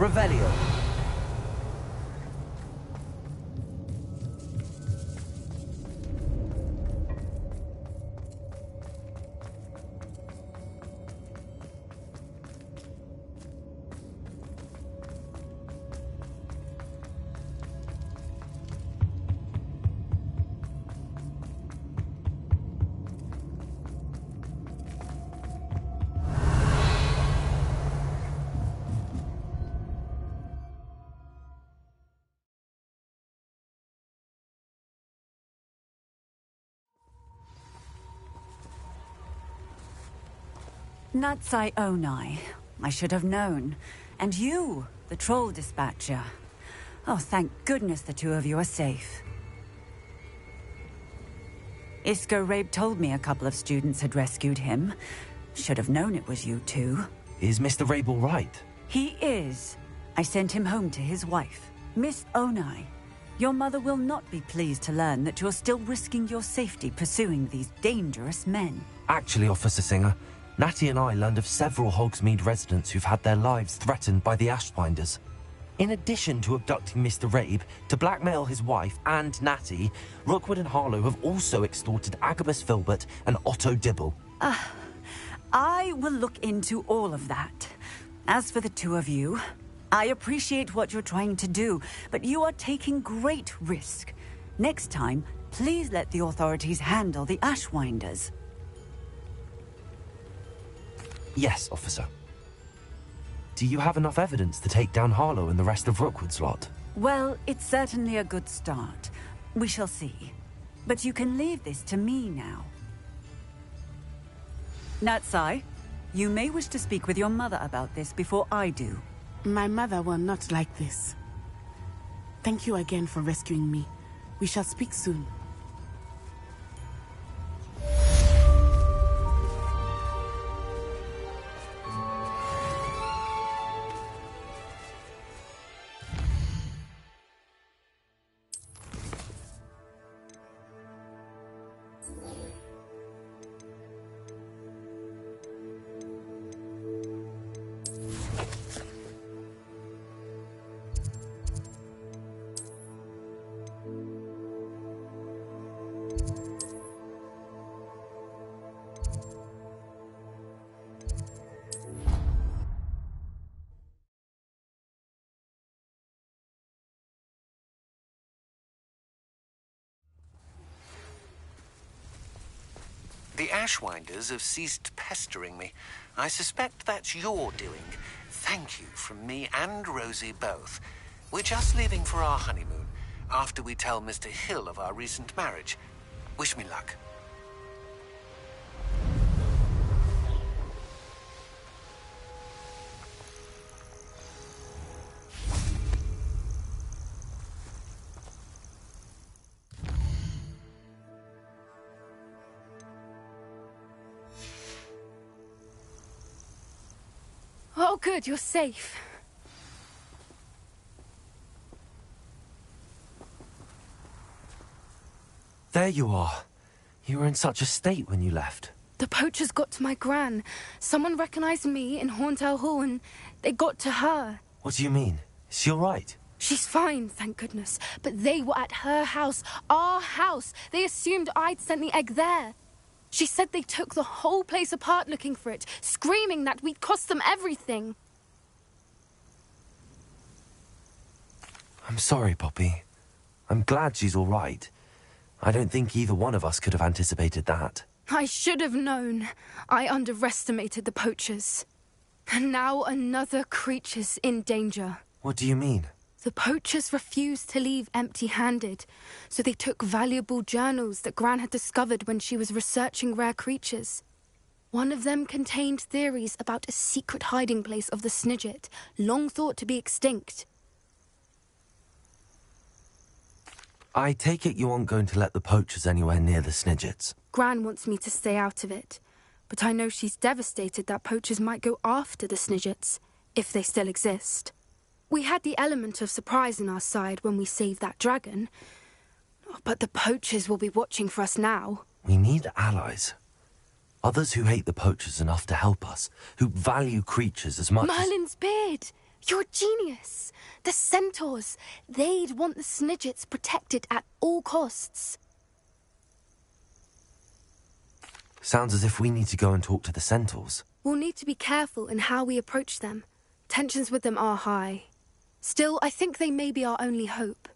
Revelio. Natsai Onai. I should have known. And you, the troll dispatcher. Oh, thank goodness the two of you are safe. Isco Rabe told me a couple of students had rescued him. Should have known it was you two. Is Mr. Rabe all right? He is. I sent him home to his wife, Miss Onai. Your mother will not be pleased to learn that you're still risking your safety pursuing these dangerous men. Actually, Officer Singer, Natty and I learned of several Hogsmeade residents who've had their lives threatened by the Ashwinders. In addition to abducting Mr. Rabe to blackmail his wife and Natty, Rookwood and Harlow have also extorted Agabus Filbert and Otto Dibble. I will look into all of that. As for the two of you, I appreciate what you're trying to do, but you are taking great risk. Next time, please let the authorities handle the Ashwinders. Yes, officer. Do you have enough evidence to take down Harlow and the rest of Rookwood's lot? Well, it's certainly a good start. We shall see. But you can leave this to me now. Natsai, you may wish to speak with your mother about this before I do. My mother will not like this. Thank you again for rescuing me. We shall speak soon. The Ashwinders have ceased pestering me. I suspect that's your doing. Thank you from me and Rosie both. We're just leaving for our honeymoon, after we tell Mr. Hill of our recent marriage. Wish me luck. Oh, good, you're safe. There you are. You were in such a state when you left. The poachers got to my gran. Someone recognized me in Horntail Hall and they got to her. What do you mean? Is she all right? She's fine, thank goodness. But they were at her house, our house. They assumed I'd sent the egg there. She said they took the whole place apart looking for it, screaming that we'd cost them everything. I'm sorry, Poppy. I'm glad she's all right. I don't think either one of us could have anticipated that. I should have known. I underestimated the poachers. And now another creature's in danger. What do you mean? The poachers refused to leave empty-handed, so they took valuable journals that Gran had discovered when she was researching rare creatures. One of them contained theories about a secret hiding place of the Snidget, long thought to be extinct. I take it you aren't going to let the poachers anywhere near the Snidgets. Gran wants me to stay out of it, but I know she's devastated that poachers might go after the Snidgets, if they still exist. We had the element of surprise on our side when we saved that dragon, but the poachers will be watching for us now. We need allies. Others who hate the poachers enough to help us, who value creatures as much Merlin's beard! You're a genius. The centaurs. They'd want the Snidgets protected at all costs. Sounds as if we need to go and talk to the centaurs. We'll need to be careful in how we approach them. Tensions with them are high. Still, I think they may be our only hope.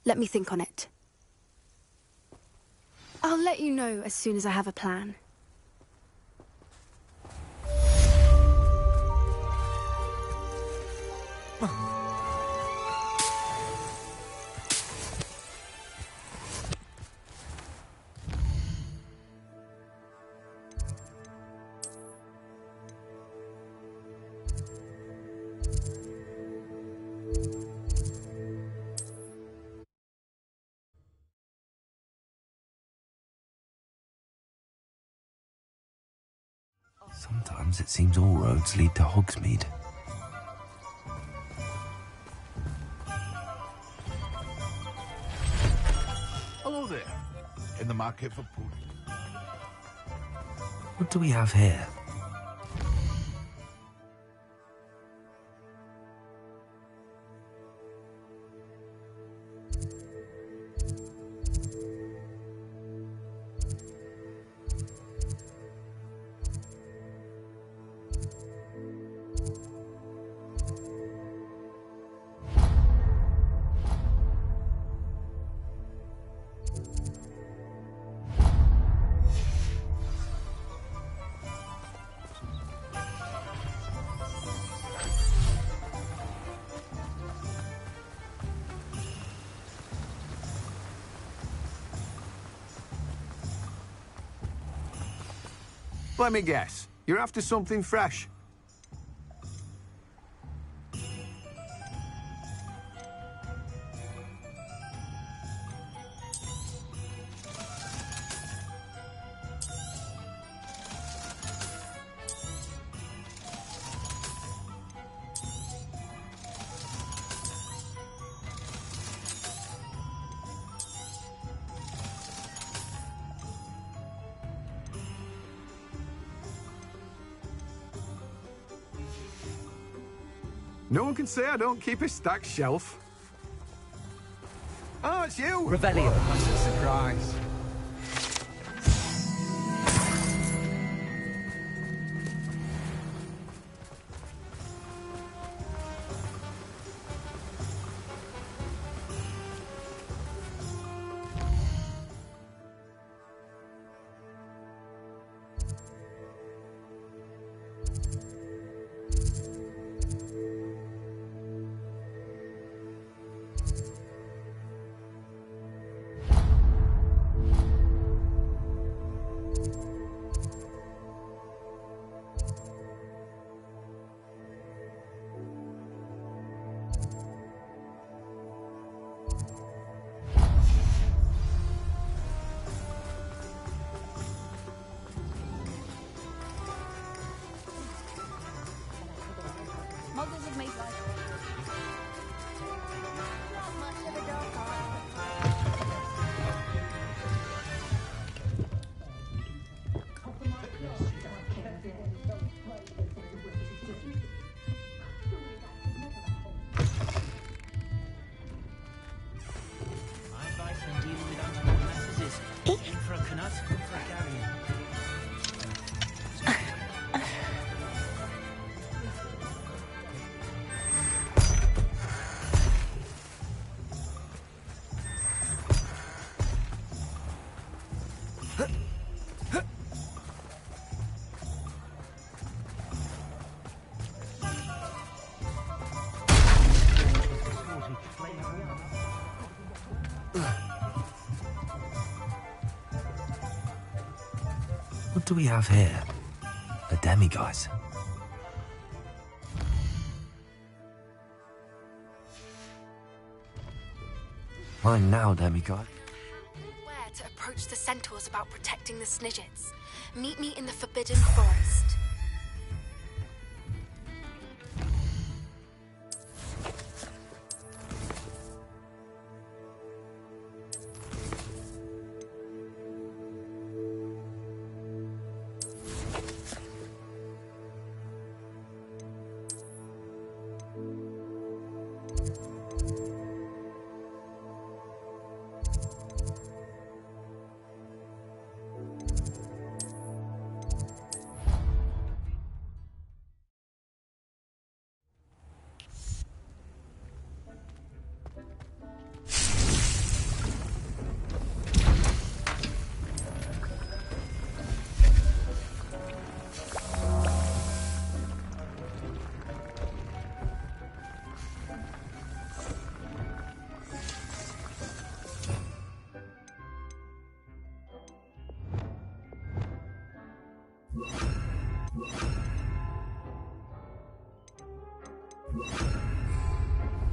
Let me think on it. I'll let you know as soon as I have a plan. Sometimes it seems all roads lead to Hogsmeade. Hello there. In the market for pudding. What do we have here? Let me guess. You're after something fresh. No one can say I don't keep a stacked shelf. Oh, it's you! Revelio. That's a surprise. Muggles have made life. Not much of a dark My advice when dealing with unknown matters is aim for a Knut, for a Garion. What do we have here? A demiguise. Mine now, demiguise. Where to approach the centaurs about protecting the Snidgets. Meet me in the Forbidden Forest.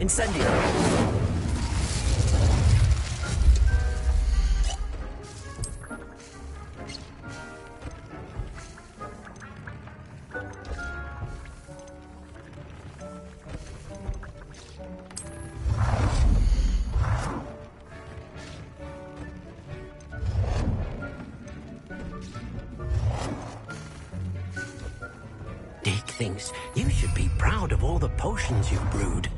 Incendio! Dick thinks you should be proud of all the potions you've brewed.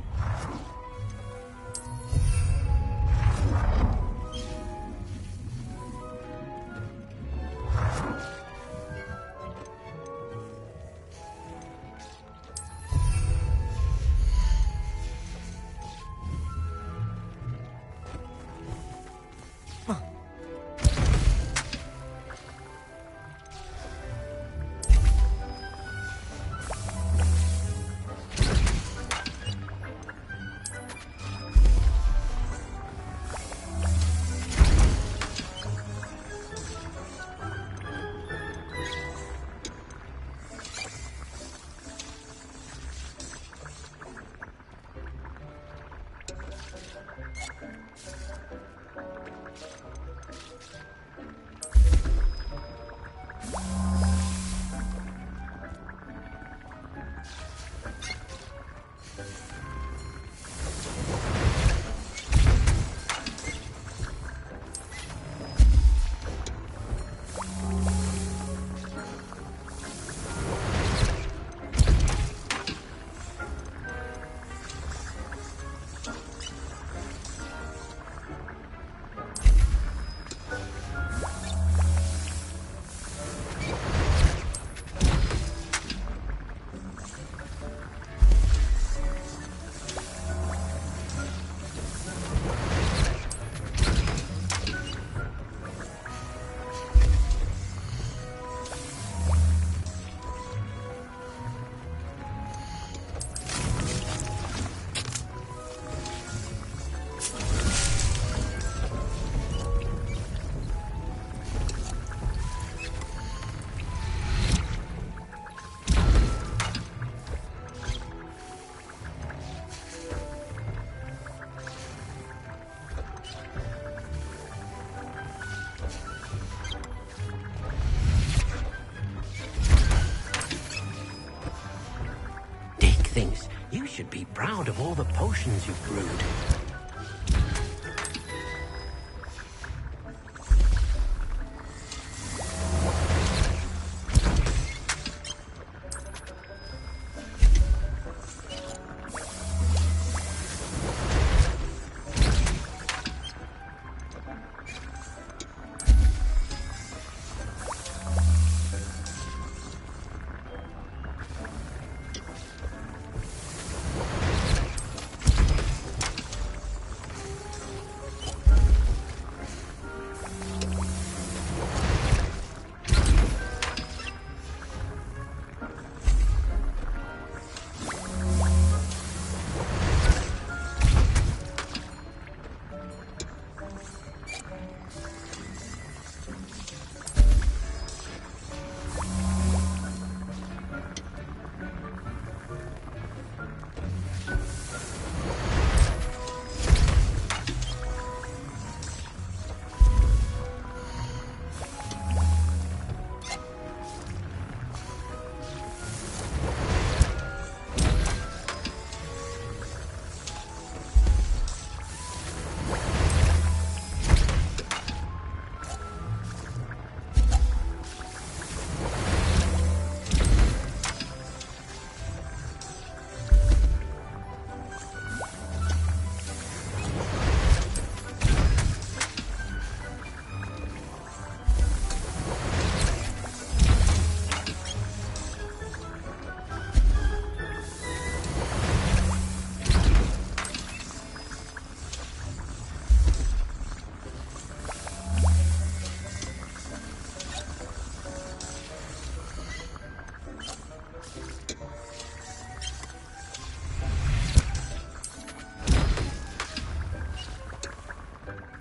Thinks you should be proud of all the potions you've brewed.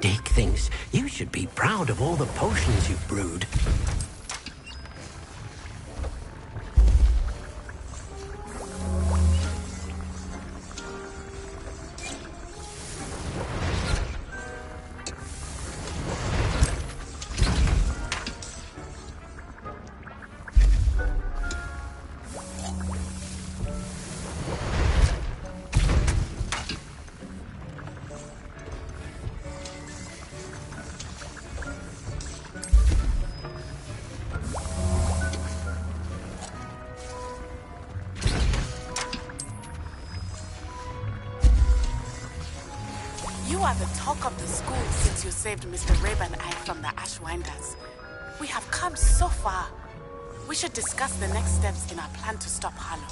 Dick thinks you should be proud of all the potions you've brewed. are the talk of the school since you saved Mr. Rabe and I from the Ashwinders. We have come so far. We should discuss the next steps in our plan to stop Harlow.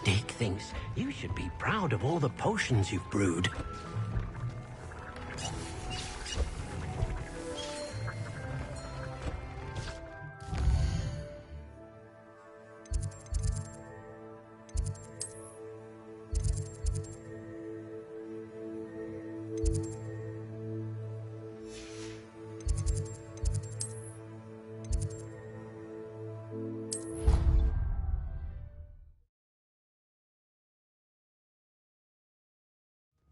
Dick thinks you should be proud of all the potions you've brewed.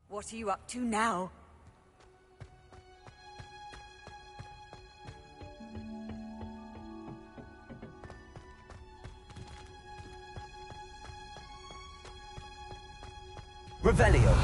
What are you up to now? Revelio.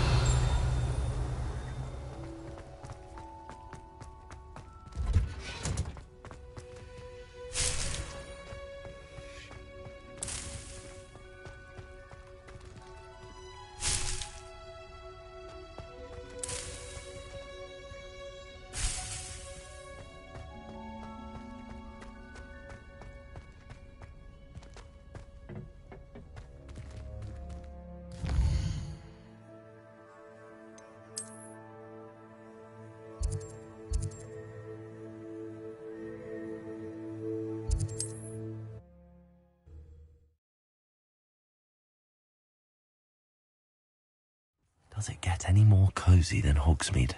Does it get any more cozy than Hogsmeade?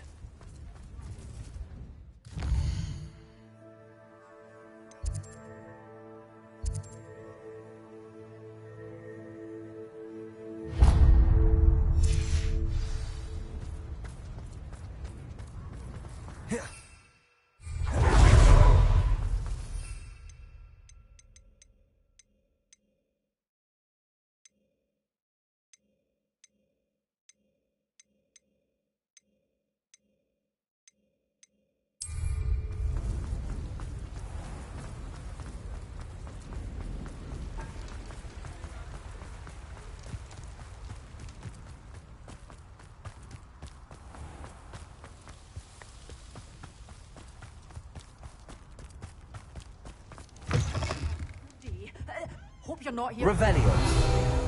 Hope you're not here. Revelio.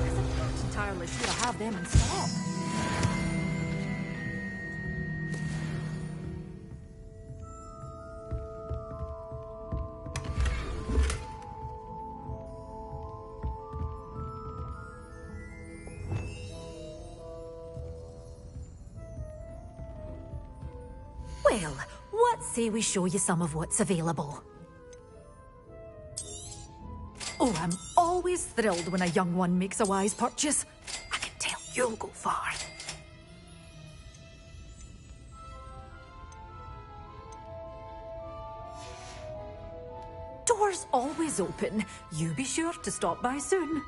Because I'm not entirely sure I have them in stock. Well, what say we show you some of what's available? Oh, I'm always thrilled when a young one makes a wise purchase. I can tell you'll go far. Doors door's always open. You be sure to stop by soon.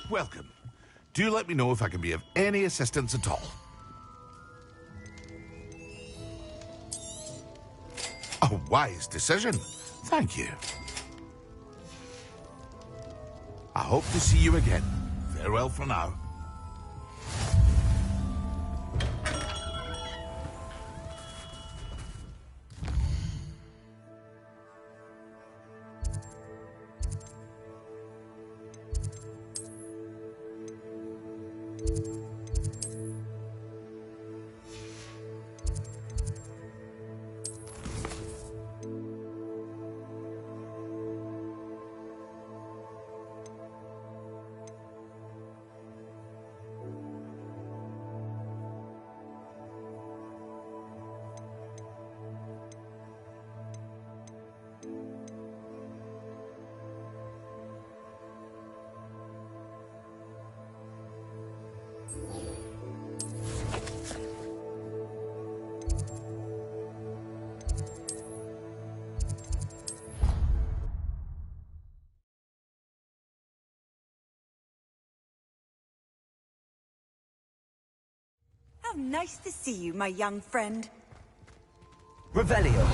Welcome. Do let me know if I can be of any assistance at all. A wise decision. Thank you. I hope to see you again. Farewell for now. How nice to see you, my young friend. Revelio.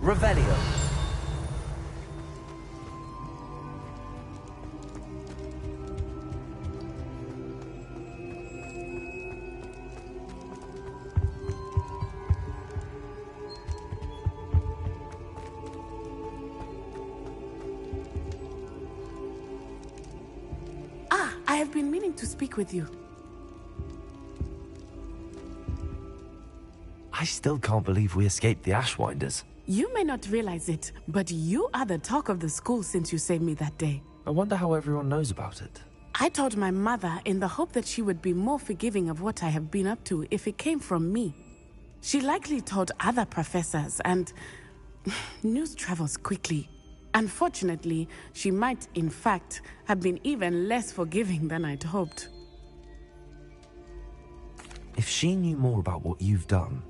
Revelio. I have been meaning to speak with you. I still can't believe we escaped the Ashwinders. You may not realize it, but you are the talk of the school since you saved me that day. I wonder how everyone knows about it. I told my mother in the hope that she would be more forgiving of what I have been up to if it came from me. She likely told other professors, and news travels quickly. Unfortunately, she might, in fact, have been even less forgiving than I'd hoped. If she knew more about what you've done,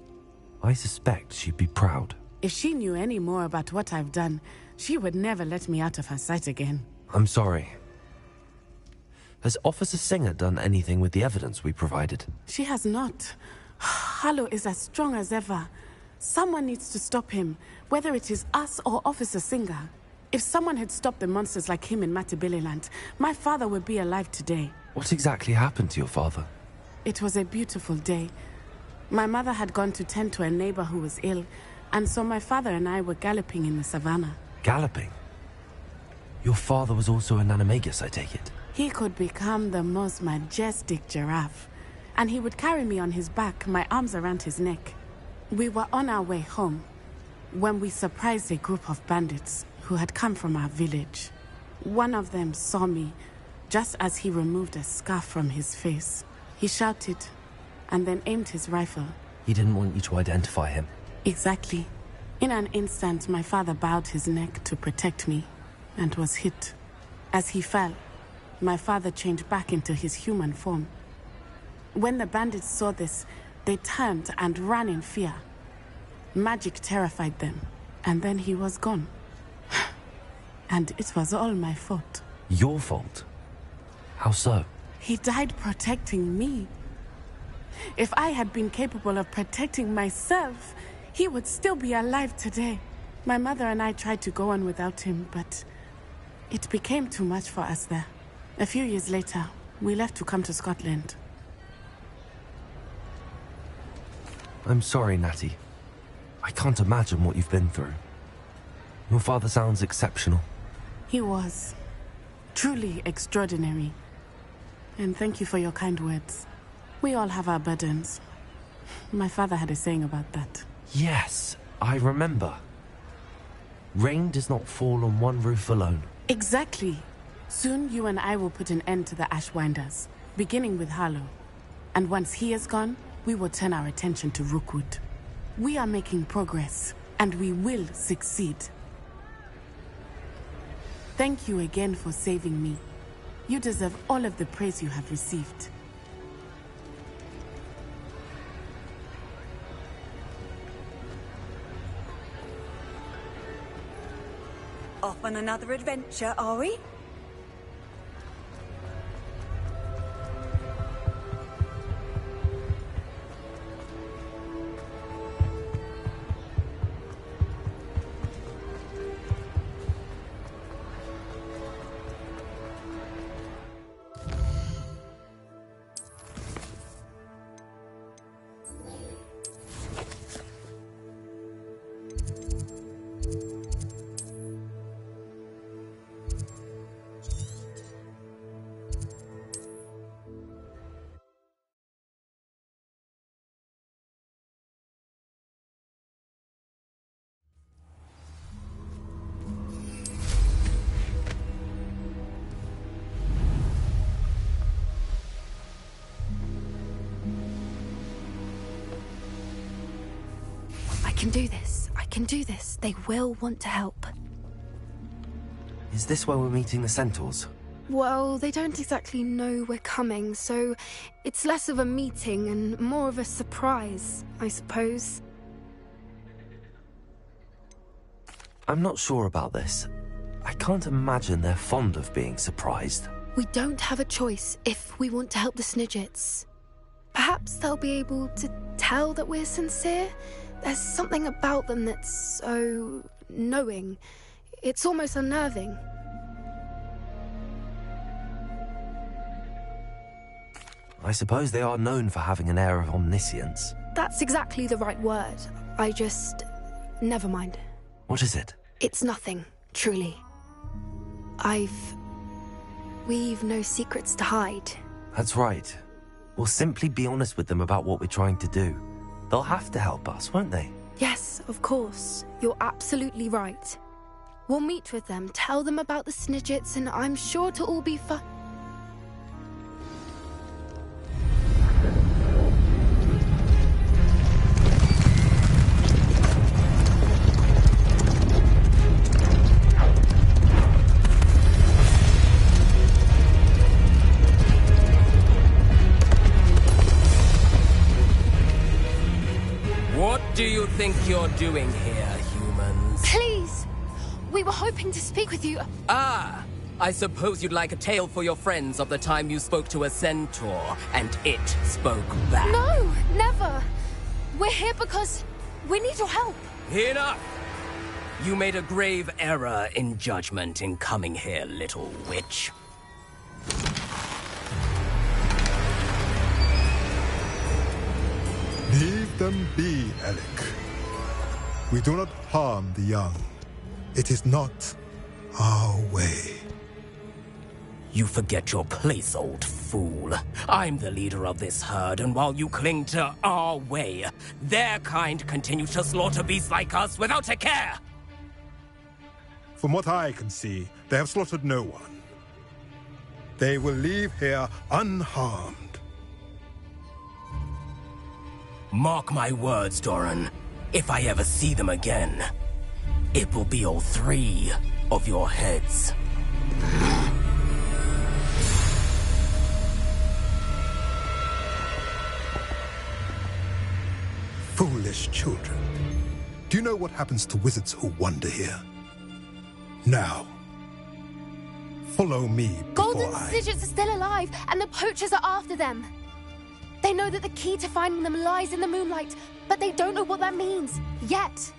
I suspect she'd be proud. If she knew any more about what I've done, she would never let me out of her sight again. I'm sorry. Has Officer Singer done anything with the evidence we provided? She has not. Harlow is as strong as ever. Someone needs to stop him, whether it is us or Officer Singer. If someone had stopped the monsters like him in Matabeleland, my father would be alive today. What exactly happened to your father? It was a beautiful day. My mother had gone to tend to a neighbor who was ill, and so my father and I were galloping in the savannah. Galloping? Your father was also an animagus, I take it? He could become the most majestic giraffe, and he would carry me on his back, my arms around his neck. We were on our way home when we surprised a group of bandits who had come from our village. One of them saw me just as he removed a scarf from his face. He shouted and then aimed his rifle. He didn't want you to identify him. Exactly. In an instant, my father bowed his neck to protect me and was hit. As he fell, my father changed back into his human form. When the bandits saw this, they turned and ran in fear. Magic terrified them, and then he was gone. And it was all my fault. Your fault? How so? He died protecting me. If I had been capable of protecting myself, he would still be alive today. My mother and I tried to go on without him, but it became too much for us there. A few years later, we left to come to Scotland. I'm sorry, Natty. I can't imagine what you've been through. Your father sounds exceptional. He was truly extraordinary. And thank you for your kind words. We all have our burdens. My father had a saying about that. Yes, I remember. Rain does not fall on one roof alone. Exactly. Soon you and I will put an end to the Ashwinders, beginning with Harlow. And once he is gone, we will turn our attention to Rookwood. We are making progress, and we will succeed. Thank you again for saving me. You deserve all of the praise you have received. Off on another adventure, are we? I can do this. I can do this. They will want to help. Is this where we're meeting the Centaurs? Well, they don't exactly know we're coming, so it's less of a meeting and more of a surprise, I suppose. I'm not sure about this. I can't imagine they're fond of being surprised. We don't have a choice if we want to help the Snidgets. Perhaps they'll be able to tell that we're sincere. There's something about them that's so knowing. It's almost unnerving. I suppose they are known for having an air of omniscience. That's exactly the right word. I just... never mind. What is it? It's nothing, truly. We've no secrets to hide. That's right. We'll simply be honest with them about what we're trying to do. They'll have to help us, won't they? Yes, of course. You're absolutely right. We'll meet with them, tell them about the Snidgets, and I'm sure it'll all be fun. What do you think you're doing here, humans? Please! We were hoping to speak with you. Ah! I suppose you'd like a tale for your friends of the time you spoke to a centaur, and it spoke back. No, never! We're here because we need your help. Enough! You made a grave error in judgment in coming here, little witch. Leave them be, Alec. We do not harm the young. It is not our way. You forget your place, old fool. I'm the leader of this herd, and while you cling to our way, their kind continue to slaughter beasts like us without a care! From what I can see, they have slaughtered no one. They will leave here unharmed. Mark my words, Doran. If I ever see them again, it will be all 3 of your heads. Foolish children. Do you know what happens to wizards who wander here? Now, Follow me Golden before I... Snidgets are still alive, and the poachers are after them. They know that the key to finding them lies in the moonlight, but they don't know what that means, yet.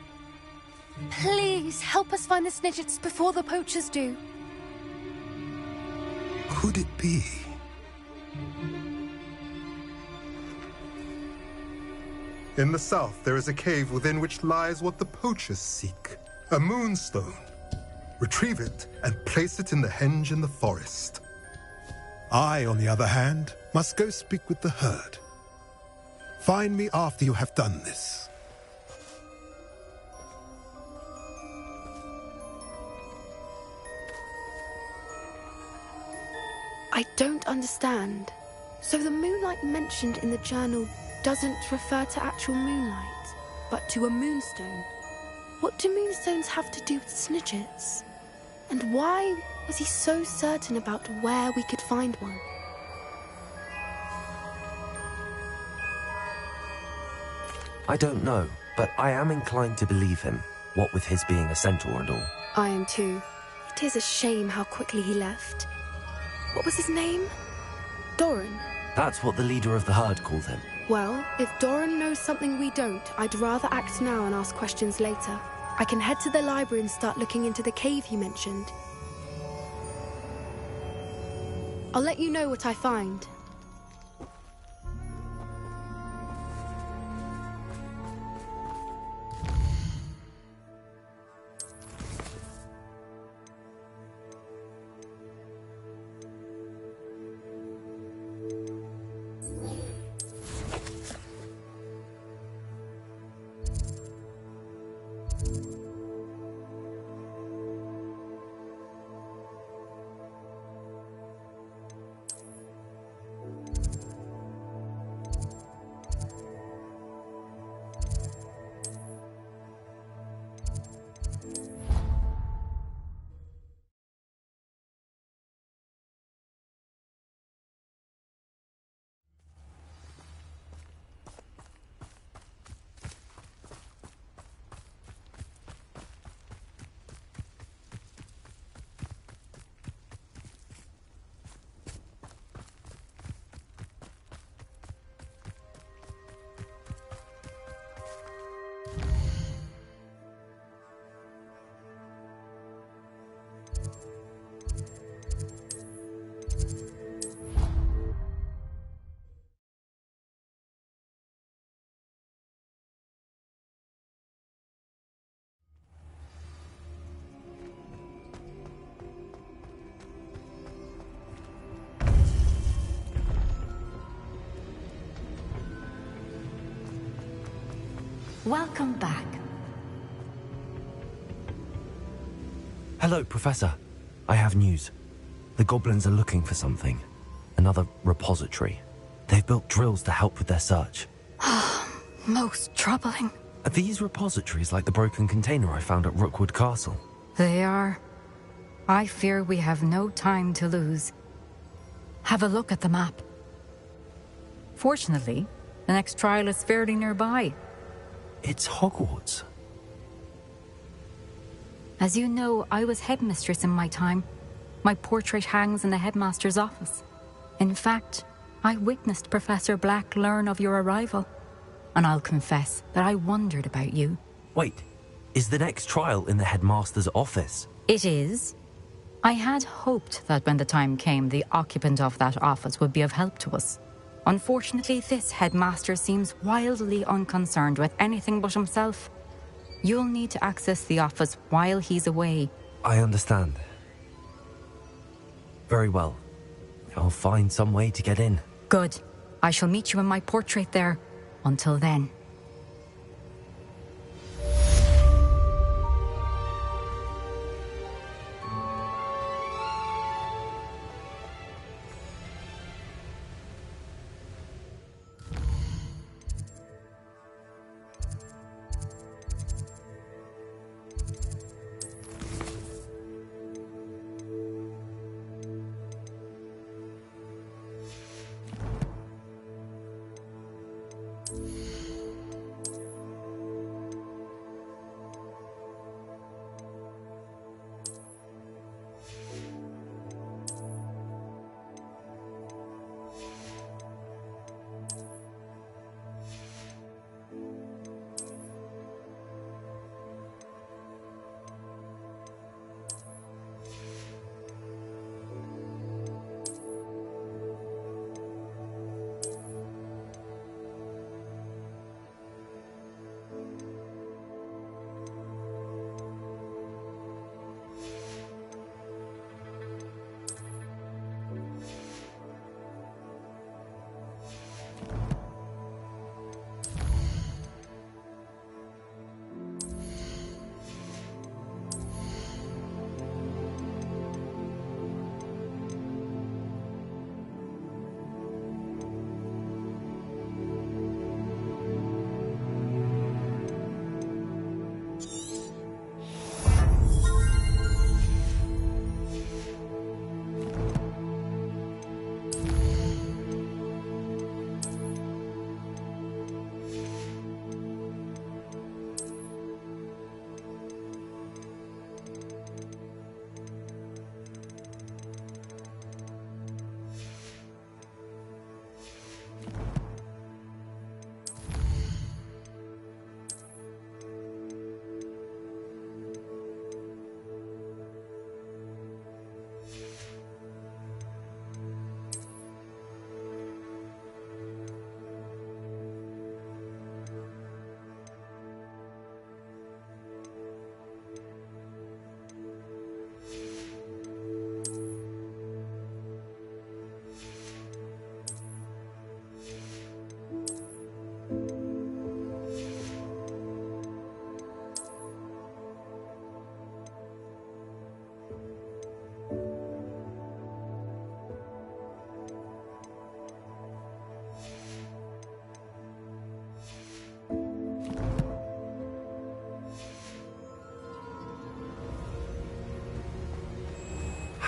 Please, help us find the Snidgets before the poachers do. Could it be? In the south, there is a cave within which lies what the poachers seek. A moonstone. Retrieve it and place it in the henge in the forest. I, on the other hand, must go speak with the herd. Find me after you have done this. I don't understand. So the moonlight mentioned in the journal doesn't refer to actual moonlight, but to a moonstone. What do moonstones have to do with Snidgets? And why was he so certain about where we could find one? I don't know, but I am inclined to believe him, what with his being a centaur and all. I am too. It is a shame how quickly he left. What was his name? Doran? That's what the leader of the herd called him. Well, if Doran knows something we don't, I'd rather act now and ask questions later. I can head to the library and start looking into the cave you mentioned. I'll let you know what I find. Welcome back. Hello, Professor. I have news. The goblins are looking for something. Another repository. They've built drills to help with their search. Most troubling. Are these repositories like the broken container I found at Rookwood Castle? They are. I fear we have no time to lose. Have a look at the map. Fortunately, the next trial is fairly nearby. It's Hogwarts. As you know, I was headmistress in my time. My portrait hangs in the headmaster's office. In fact, I witnessed Professor Black learn of your arrival. And I'll confess that I wondered about you. Wait, is the next trial in the headmaster's office? It is. I had hoped that when the time came, the occupant of that office would be of help to us. Unfortunately, this headmaster seems wildly unconcerned with anything but himself. You'll need to access the office while he's away. I understand. Very well. I'll find some way to get in. Good. I shall meet you in my portrait there. Until then.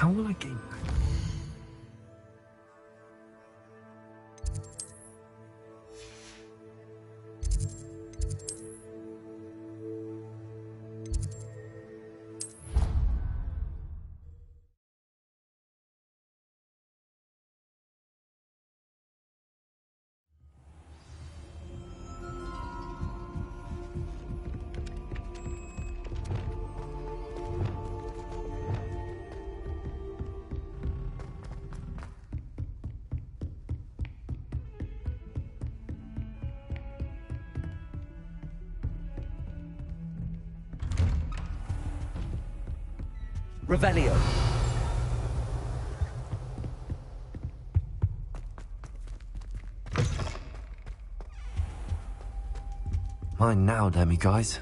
How will I gain that? Revelio. Mine now, Demi guys.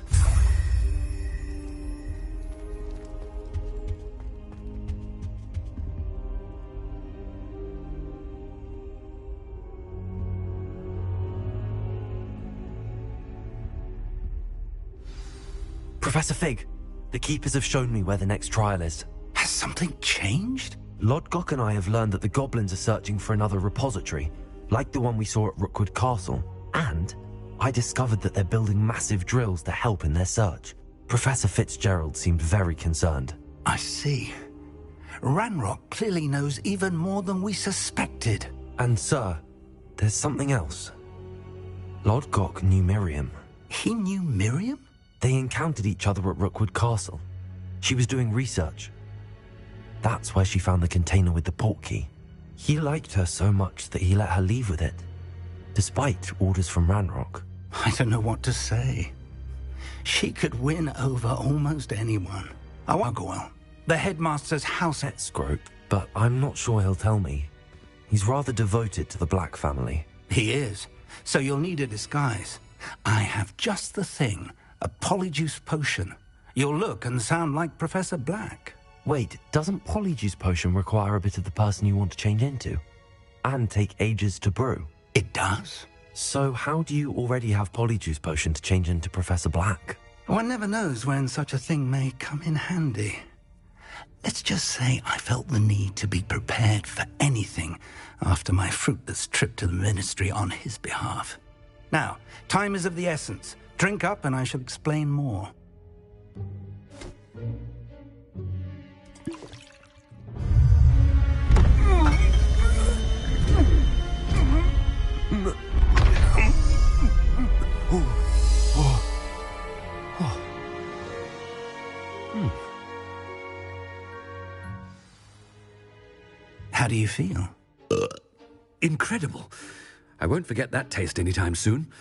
Professor Fig, the Keepers have shown me where the next trial is. Has something changed? Lodgok and I have learned that the goblins are searching for another repository, like the one we saw at Rookwood Castle. And I discovered that they're building massive drills to help in their search. Professor Fitzgerald seemed very concerned. I see. Ranrock clearly knows even more than we suspected. And sir, there's something else. Lodgok knew Miriam. He knew Miriam? They encountered each other at Rookwood Castle. She was doing research. That's where she found the container with the port key. He liked her so much that he let her leave with it, despite orders from Ranrock. I don't know what to say. She could win over almost anyone. Awagwell, the headmaster's house... That's great, but I'm not sure he'll tell me. He's rather devoted to the Black family. He is, so you'll need a disguise. I have just the thing, a polyjuice potion. You'll look and sound like Professor Black. Wait, doesn't polyjuice potion require a bit of the person you want to change into? And take ages to brew? It does. So how do you already have polyjuice potion to change into Professor Black? One never knows when such a thing may come in handy. Let's just say I felt the need to be prepared for anything after my fruitless trip to the ministry on his behalf. Now, time is of the essence. Drink up and I shall explain more. How do you feel? Incredible. I won't forget that taste anytime soon.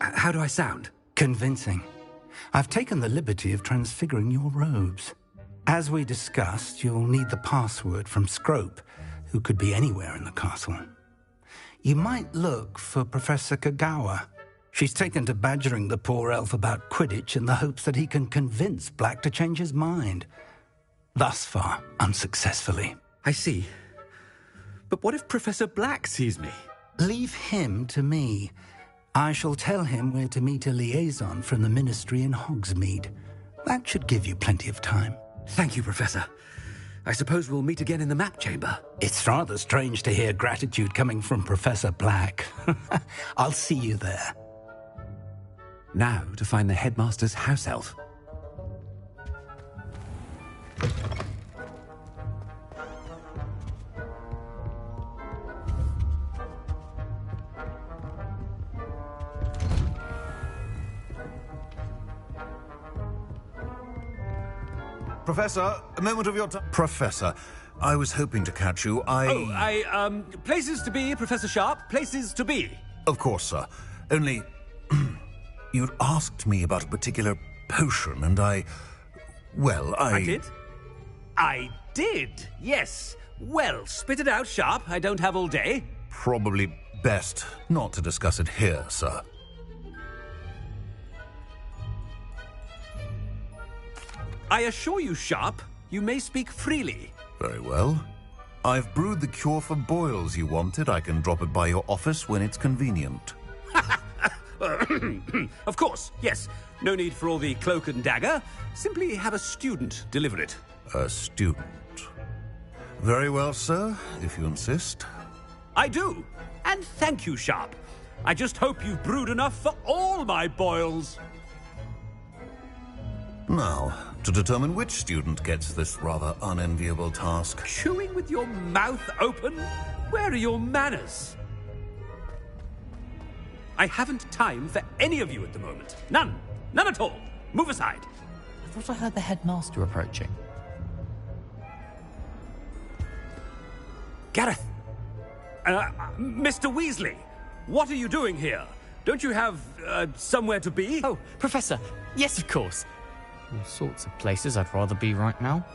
How do I sound? Convincing. I've taken the liberty of transfiguring your robes. As we discussed, you'll need the password from Scrope, who could be anywhere in the castle. You might look for Professor Kagawa. She's taken to badgering the poor elf about Quidditch in the hopes that he can convince Black to change his mind. Thus far, unsuccessfully. I see. But what if Professor Black sees me? Leave him to me. I shall tell him where to meet a liaison from the ministry in Hogsmeade. That should give you plenty of time. Thank you, Professor. I suppose we'll meet again in the map chamber. It's rather strange to hear gratitude coming from Professor Black. I'll see you there. Now to find the headmaster's house elf. Professor, a moment of your time. Professor, I was hoping to catch you. Places to be, Professor Sharp. Places to be. Of course, sir. Only, you'd asked me about a particular potion, and I did? I did, yes. Well, spit it out, Sharp. I don't have all day. Probably best not to discuss it here, sir. I assure you, Sharp, you may speak freely. Very well. I've brewed the cure for boils you wanted. I can drop it by your office when it's convenient. Of course, yes. No need for all the cloak and dagger. Simply have a student deliver it. A student? Very well, sir, if you insist. I do. And thank you, Sharp. I just hope you've brewed enough for all my boils. Now, to determine which student gets this rather unenviable task. Chewing with your mouth open? Where are your manners? I haven't time for any of you at the moment. None. None at all. Move aside. I thought I heard the headmaster approaching. Gareth! Mr. Weasley, what are you doing here? Don't you have, somewhere to be? Oh, Professor. Yes, of course. All sorts of places I'd rather be right now.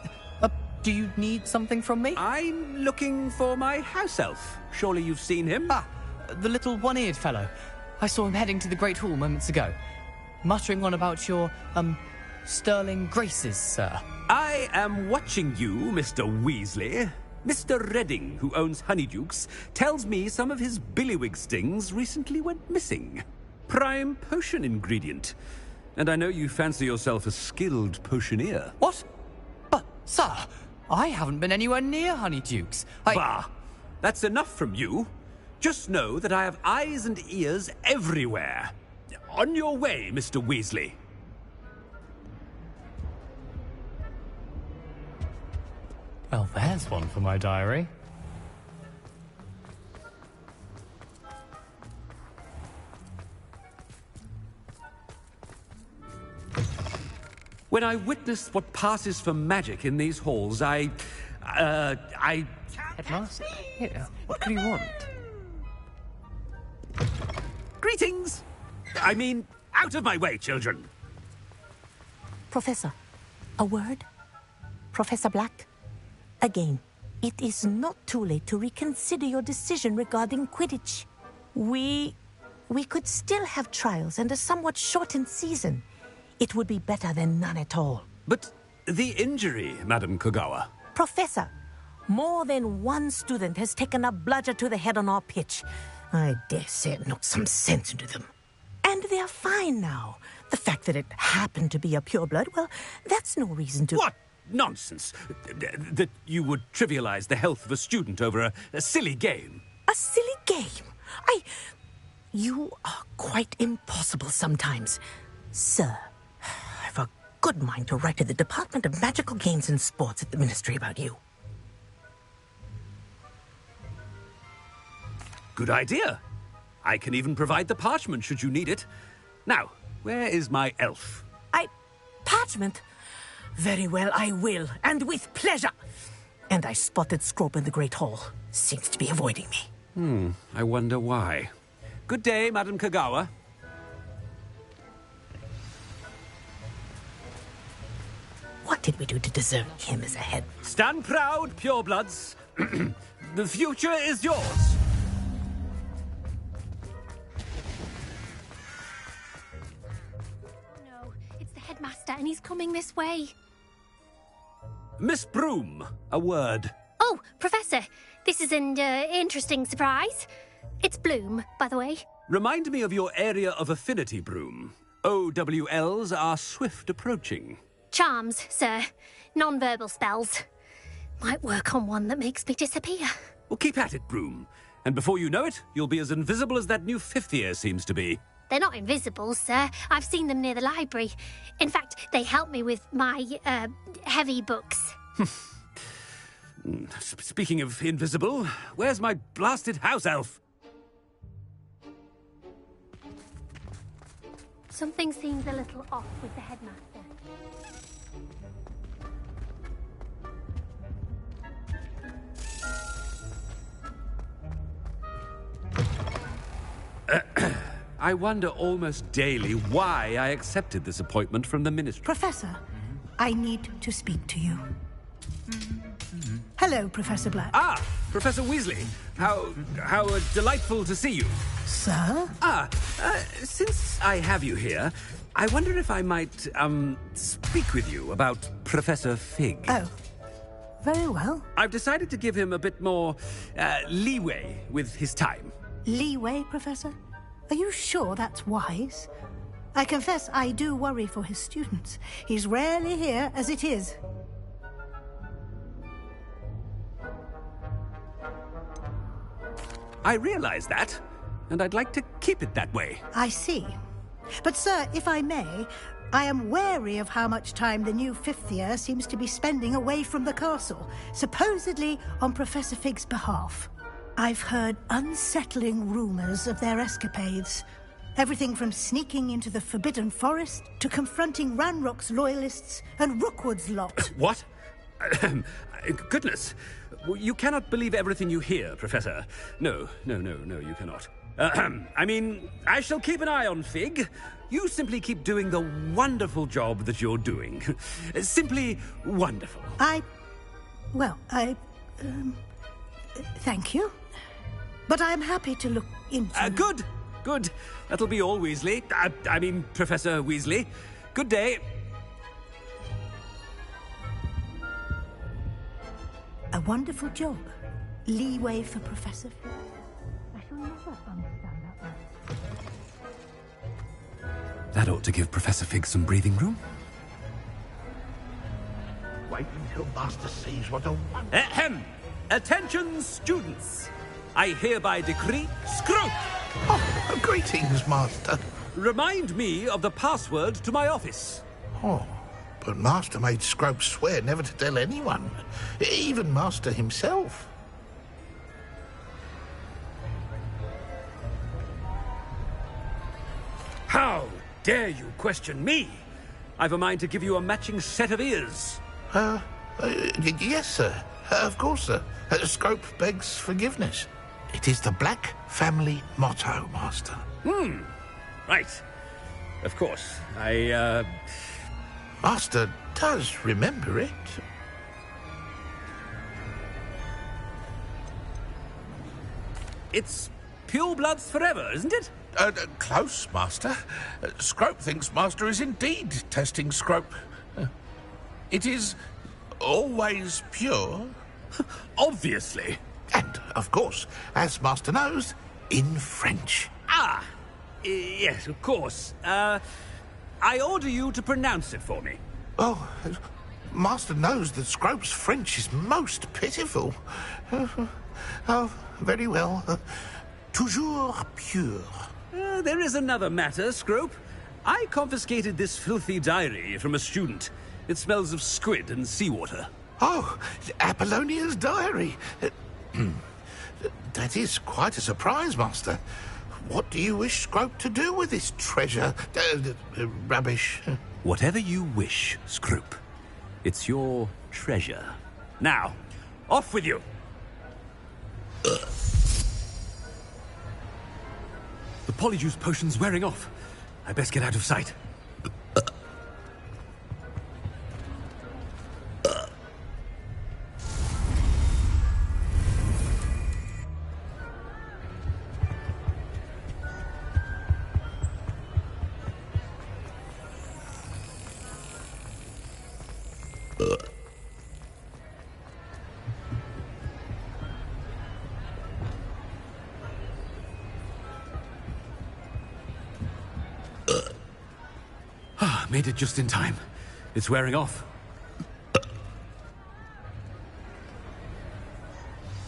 Do you need something from me? I'm looking for my house elf. Surely you've seen him? Ah, the little one-eared fellow. I saw him heading to the Great Hall moments ago. Muttering on about your, sterling graces, sir. I am watching you, Mr. Weasley. Mr. Redding, who owns Honeydukes, tells me some of his billywig stings recently went missing. Prime potion ingredient. And I know you fancy yourself a skilled potioneer. What? But, sir, I haven't been anywhere near Honeydukes. Bah! That's enough from you. Just know that I have eyes and ears everywhere. On your way, Mr. Weasley. Well, there's one for my diary. When I witness what passes for magic in these halls, Headmaster? Yeah, what could you want? Greetings! I mean, out of my way, children! Professor, a word? Professor Black? Again, it is not too late to reconsider your decision regarding Quidditch. We could still have trials and a somewhat shortened season. It would be better than none at all. But the injury, Madam Kogawa. Professor, more than one student has taken a bludger to the head on our pitch. I dare say it knocked some sense into them. And they're fine now. The fact that it happened to be a pureblood, well, that's no reason to... What nonsense! That you would trivialize the health of a student over a silly game. A silly game? You are quite impossible sometimes. Sir, I've a good mind to write to the Department of Magical Games and Sports at the Ministry about you. Good idea. I can even provide the parchment should you need it. Now, where is my elf? Parchment? Very well, I will, and with pleasure. And I spotted Scrope in the Great Hall. Seems to be avoiding me. I wonder why. Good day, Madam Kogawa. What did we do to deserve him as a head? Stand proud, purebloods. The future is yours. No, it's the headmaster, and he's coming this way. Miss Broom, a word. Oh, Professor, this is an interesting surprise. It's Bloom, by the way. Remind me of your area of affinity, Broom. OWLs are swift approaching. Charms, sir. Non-verbal spells. Might work on one that makes me disappear. Well, keep at it, Broom. And before you know it, you'll be as invisible as that new fifth year seems to be. They're not invisible, sir. I've seen them near the library. In fact, they help me with my, heavy books. Speaking of invisible, where's my blasted house elf? Something seems a little off with the headmaster. I wonder almost daily why I accepted this appointment from the ministry. Professor, I need to speak to you. Hello, Professor Black. Ah, Professor Weasley. How delightful to see you. Sir? Since I have you here, I wonder if I might, speak with you about Professor Fig. Oh, very well. I've decided to give him a bit more, leeway with his time. Leeway, Professor? Are you sure that's wise? I confess I do worry for his students. He's rarely here as it is. I realize that, and I'd like to keep it that way. I see. But, sir, if I may, I am wary of how much time the new fifth year seems to be spending away from the castle, supposedly on Professor Fig's behalf. I've heard unsettling rumors of their escapades. Everything from sneaking into the Forbidden Forest to confronting Ranrock's loyalists and Rookwood's lot. What? Goodness. You cannot believe everything you hear, Professor. No, you cannot. I mean, I shall keep an eye on Fig. You simply keep doing the wonderful job that you're doing. Simply wonderful. Thank you. But I'm happy to look into... Good. That'll be all, Weasley. I mean, Professor Weasley. Good day. A wonderful job. Leeway for Professor Fig. I shall never understand that man. That ought to give Professor Fig some breathing room. Wait until Master sees what a wonder... Ahem! Attention, students! I hereby decree Scrope! Oh, greetings, Master. Remind me of the password to my office. Oh, but Master made Scrope swear never to tell anyone, even Master himself. How dare you question me? I've a mind to give you a matching set of ears. Yes, sir. Of course, sir. Scrope begs forgiveness. It is the Black family motto, Master. Right. Of course. Master does remember it. It's purebloods forever, isn't it? Close, Master. Scrope thinks Master is indeed testing Scrope. It is always pure. Obviously. And, of course, as Master knows, in French. Yes, of course. I order you to pronounce it for me. Oh, Master knows that Scrope's French is most pitiful. Oh, very well. Toujours pure. There is another matter, Scrope. I confiscated this filthy diary from a student. It smells of squid and seawater. Oh, Apollonia's diary. That is quite a surprise, Master. What do you wish Scrope to do with this treasure? Rubbish. Whatever you wish, Scrope. It's your treasure. Now, off with you. The polyjuice potion's wearing off. I best get out of sight. Made it just in time. It's wearing off.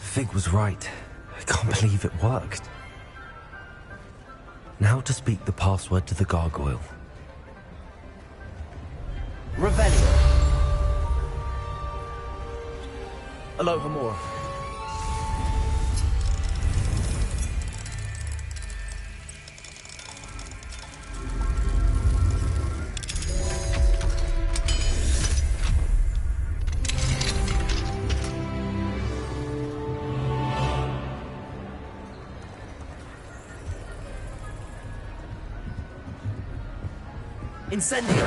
Fig was right. I can't believe it worked. Now to speak the password to the gargoyle. Revelio. Alohomora. Incendio!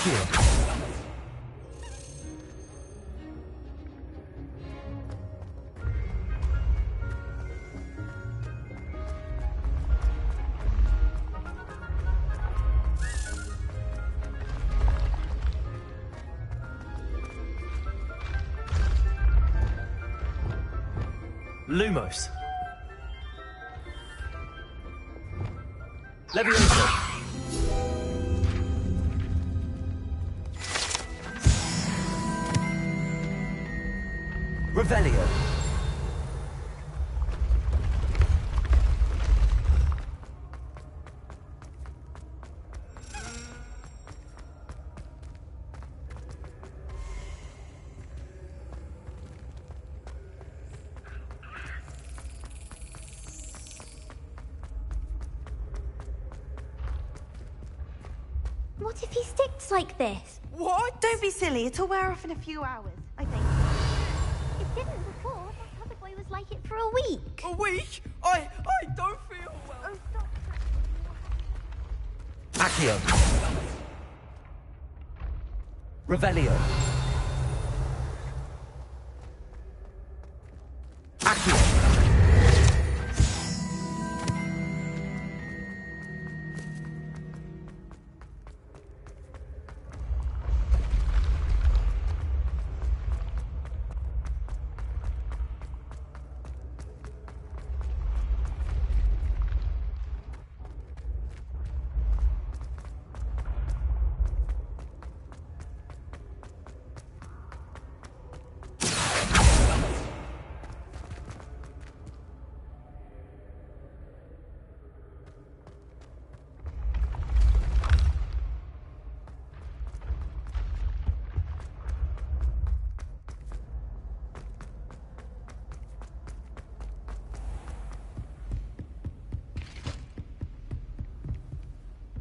Accio. Lumos. Levioso. Revelio. What if he sticks like this? What? Don't be silly. It'll wear off in a few hours, I think. It didn't before. That other boy was like it for a week. A week? I don't feel well. Oh, stop. Accio. Revelio. Accio.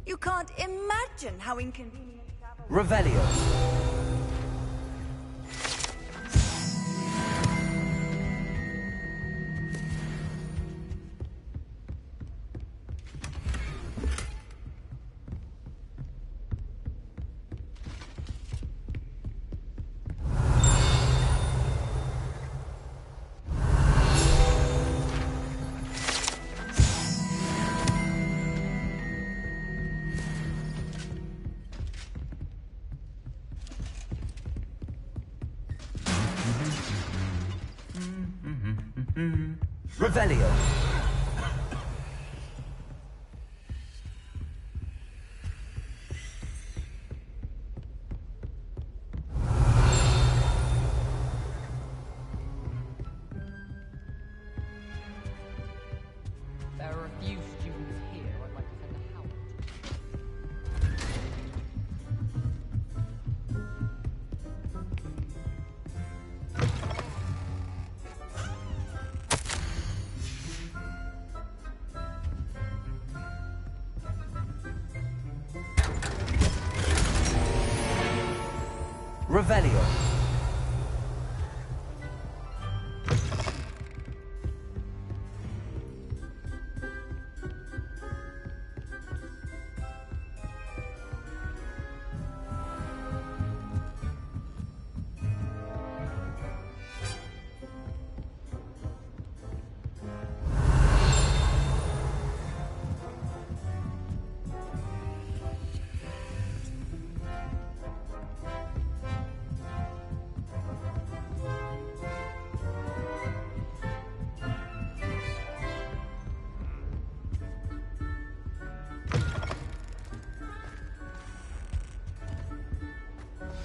You can't imagine how inconvenient that will be. Revelio. Revelio. There are a few students here I'd like to send a help. Revelio.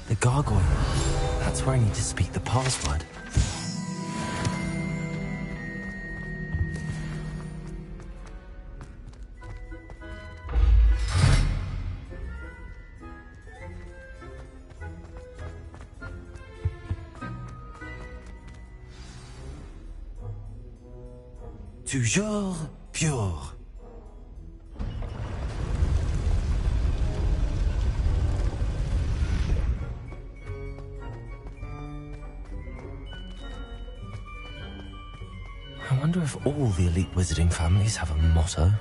The gargoyle. That's where I need to speak the password. Toujours pure. I wonder if all the elite wizarding families have a motto.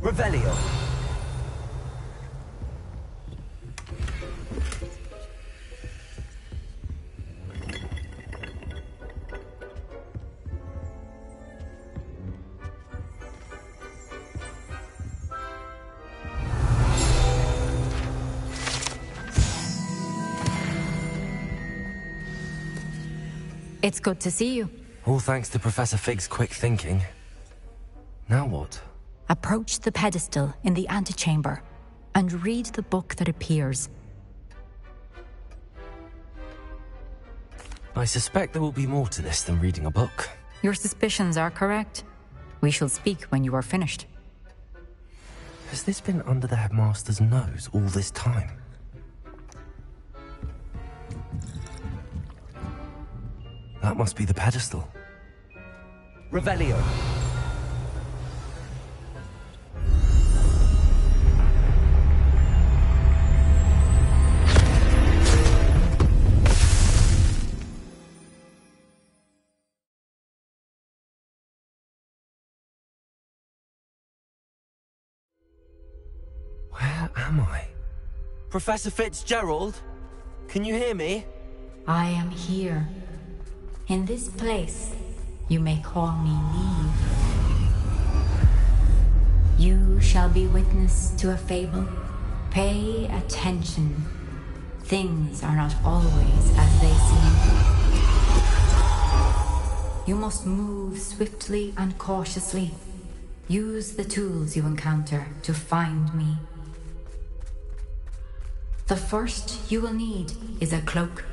Revelio. It's good to see you. All thanks to Professor Fig's quick thinking. Now what? Approach the pedestal in the antechamber and read the book that appears. I suspect there will be more to this than reading a book. Your suspicions are correct. We shall speak when you are finished. Has this been under the headmaster's nose all this time? That must be the pedestal. Revelio. Where am I? Professor Fitzgerald? Can you hear me? I am here. In this place, you may call me Neve. You shall be witness to a fable. Pay attention. Things are not always as they seem. You must move swiftly and cautiously. Use the tools you encounter to find me. The first you will need is a cloak.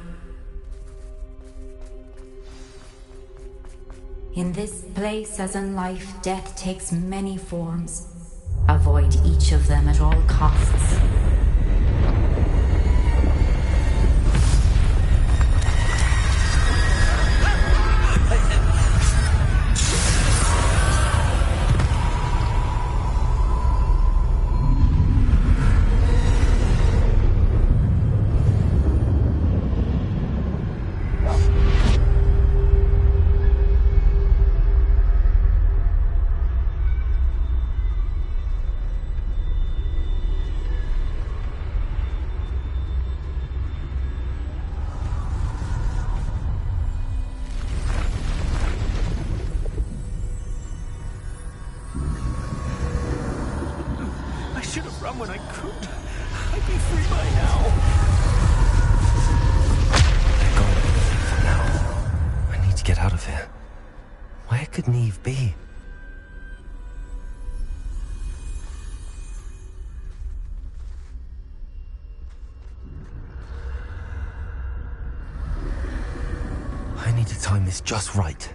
In this place, as in life, death takes many forms. Avoid each of them at all costs. When I could, I'd be free by now. They're gone for now. I need to get out of here. Where could Neve be? I need to time this just right.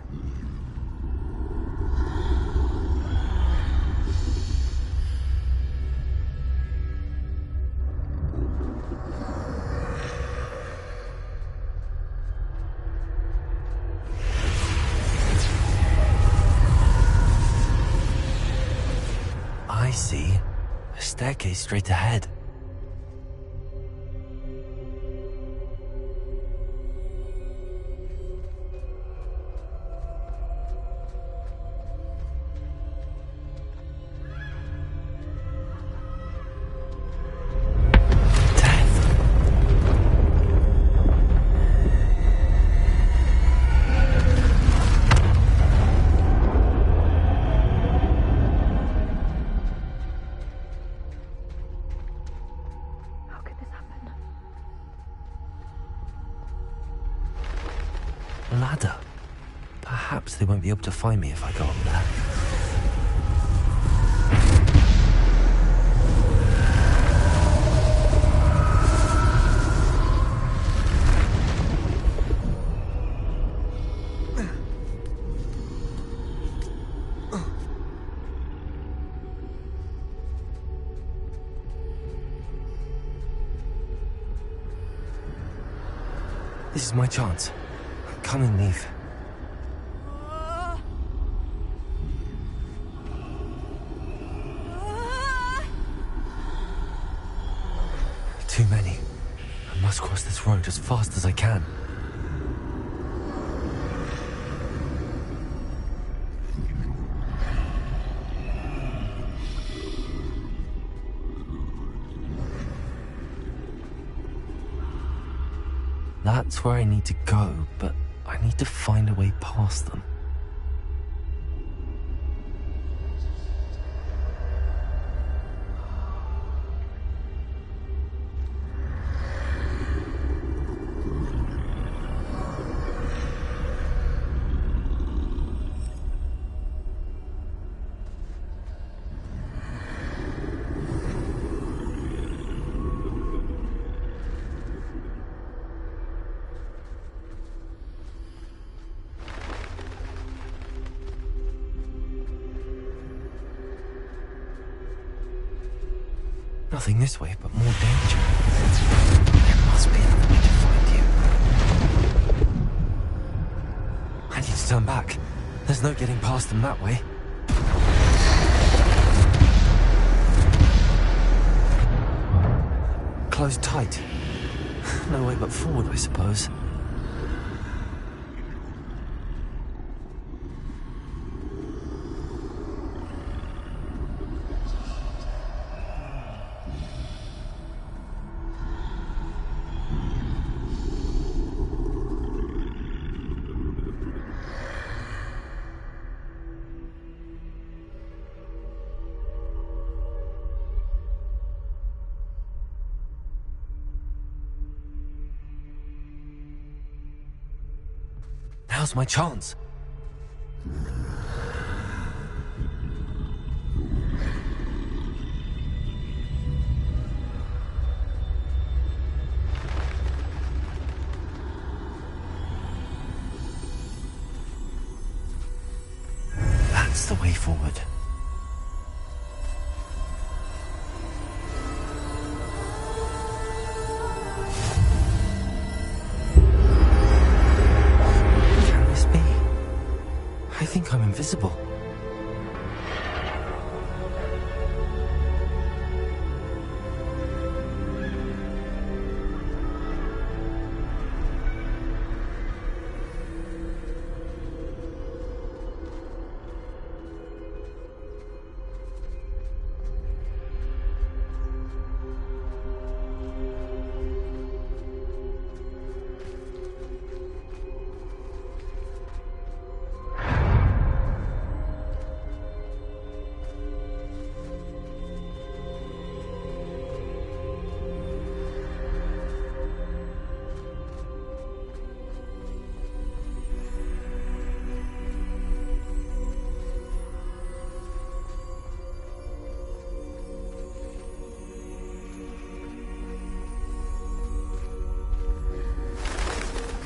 I see a staircase straight ahead. Ladder. Perhaps they won't be able to find me if I go up there. This is my chance. Come and leave. Too many. I must cross this road as fast as I can. That's where I need to go, but I need to find a way past them. Nothing this way, but more danger. There must be another way to find you. I need to turn back. There's no getting past them that way. Closed tight. No way but forward, I suppose. Now's my chance. That's the way forward. I think I'm invisible.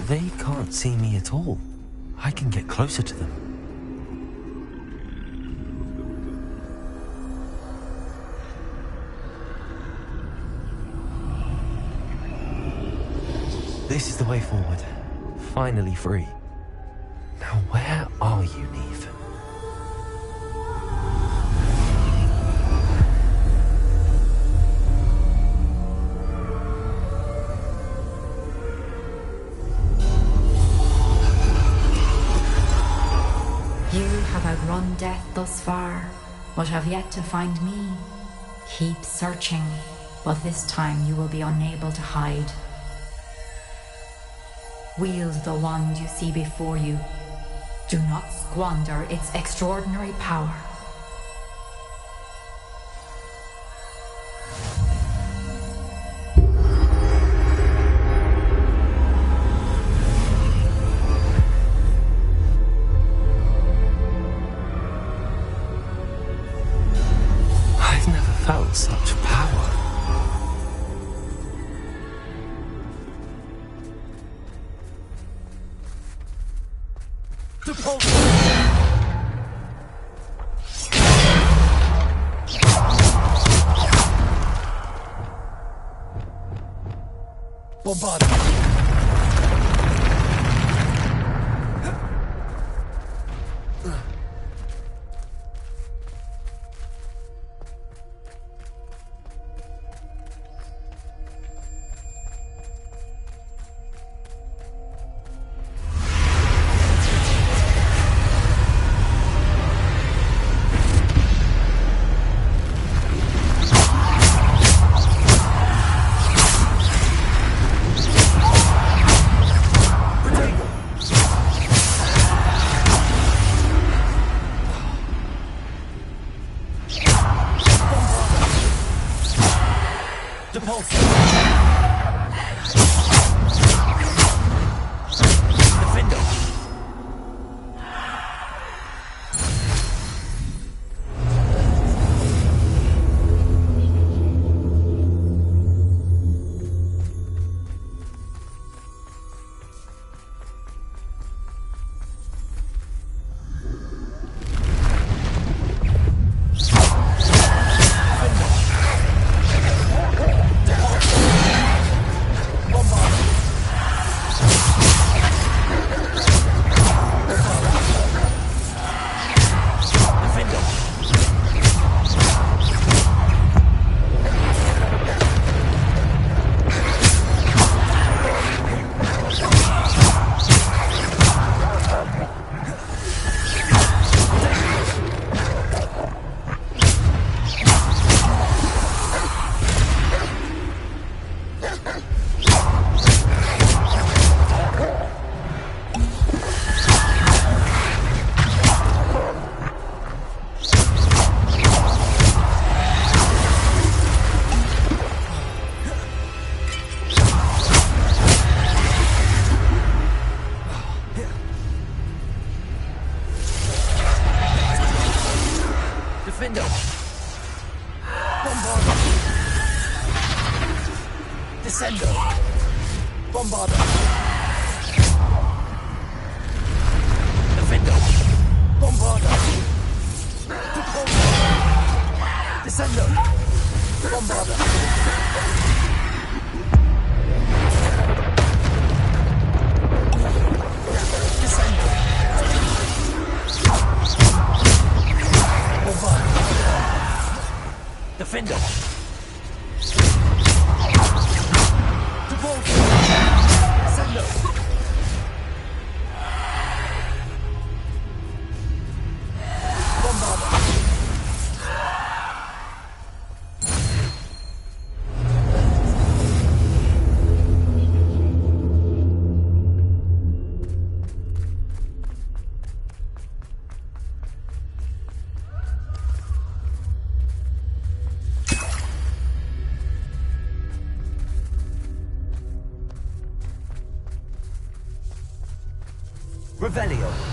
They can't see me at all. I can get closer to them. This is the way forward. Finally free. Now where are you, Neve? You have outrun death thus far, but have yet to find me. Keep searching, but this time you will be unable to hide. Wield the wand you see before you. Do not squander its extraordinary power. I've never felt such power. Bombard. Descender. Bombarder. Defender. Bombarder. Descender. Bombarder. Descender. Bombarder. Defender. Descender. Revelio.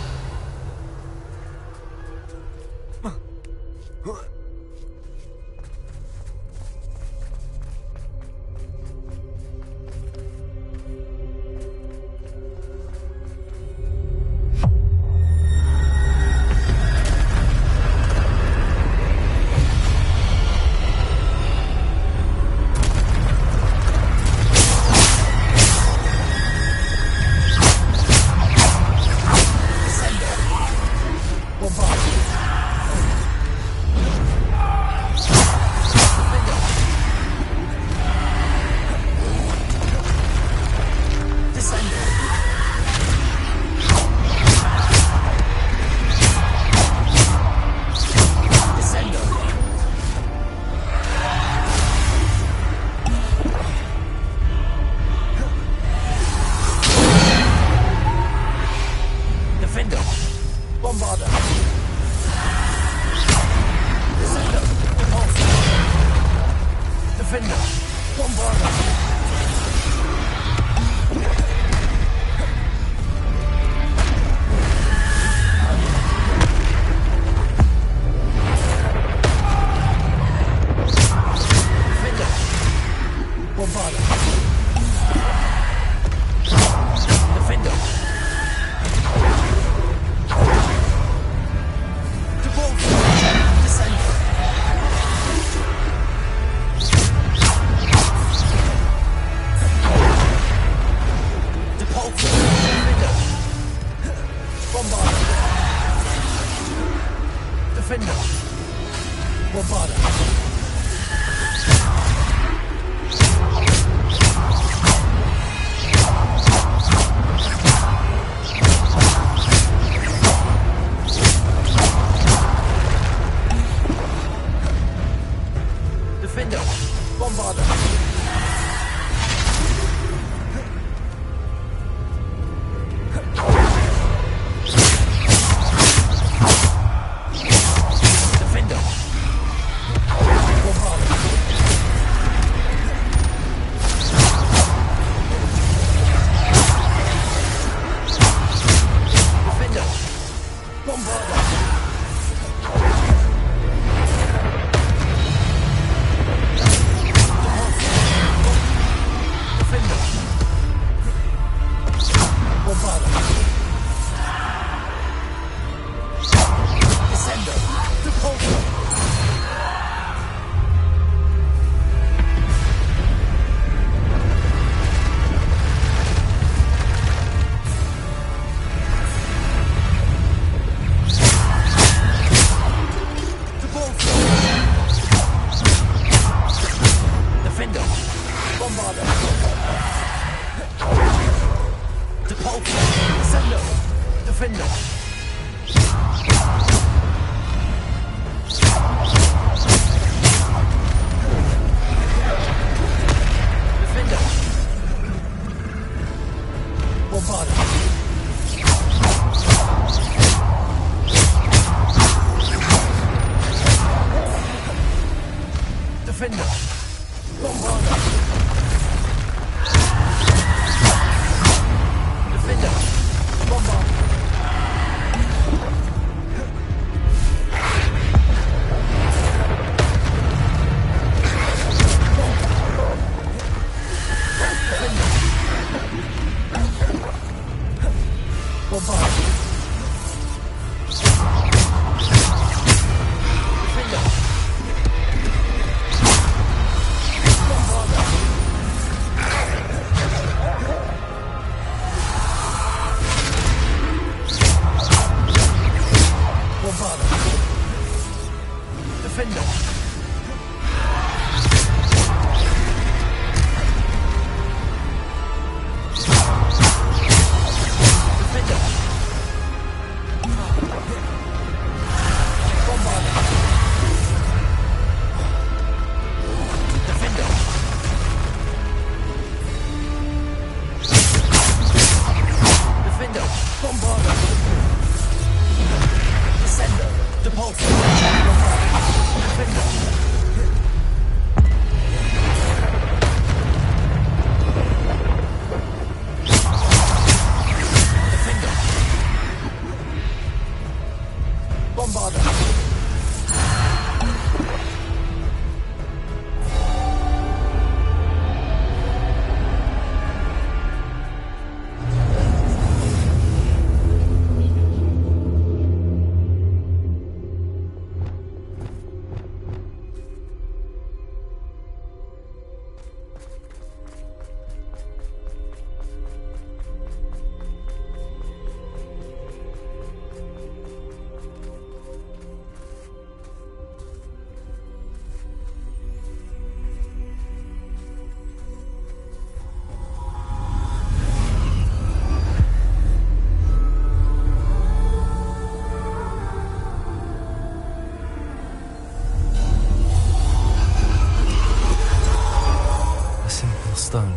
Stone.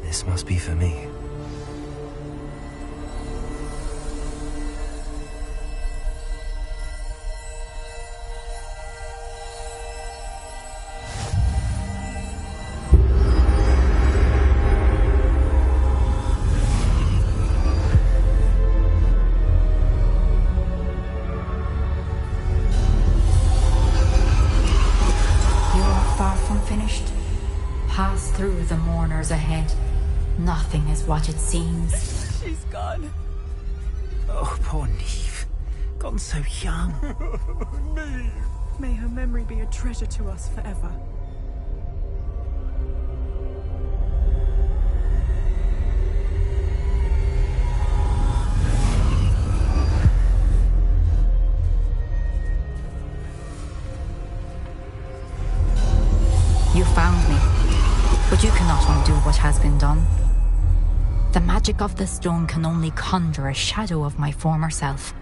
This must be for me. You are far from finished. Pass through the mourners ahead. Nothing is what it seems. She's gone. Oh, poor Neve. Gone so young. Neve. May her memory be a treasure to us forever. You found me. But you cannot undo what has been done. The magic of the stone can only conjure a shadow of my former self.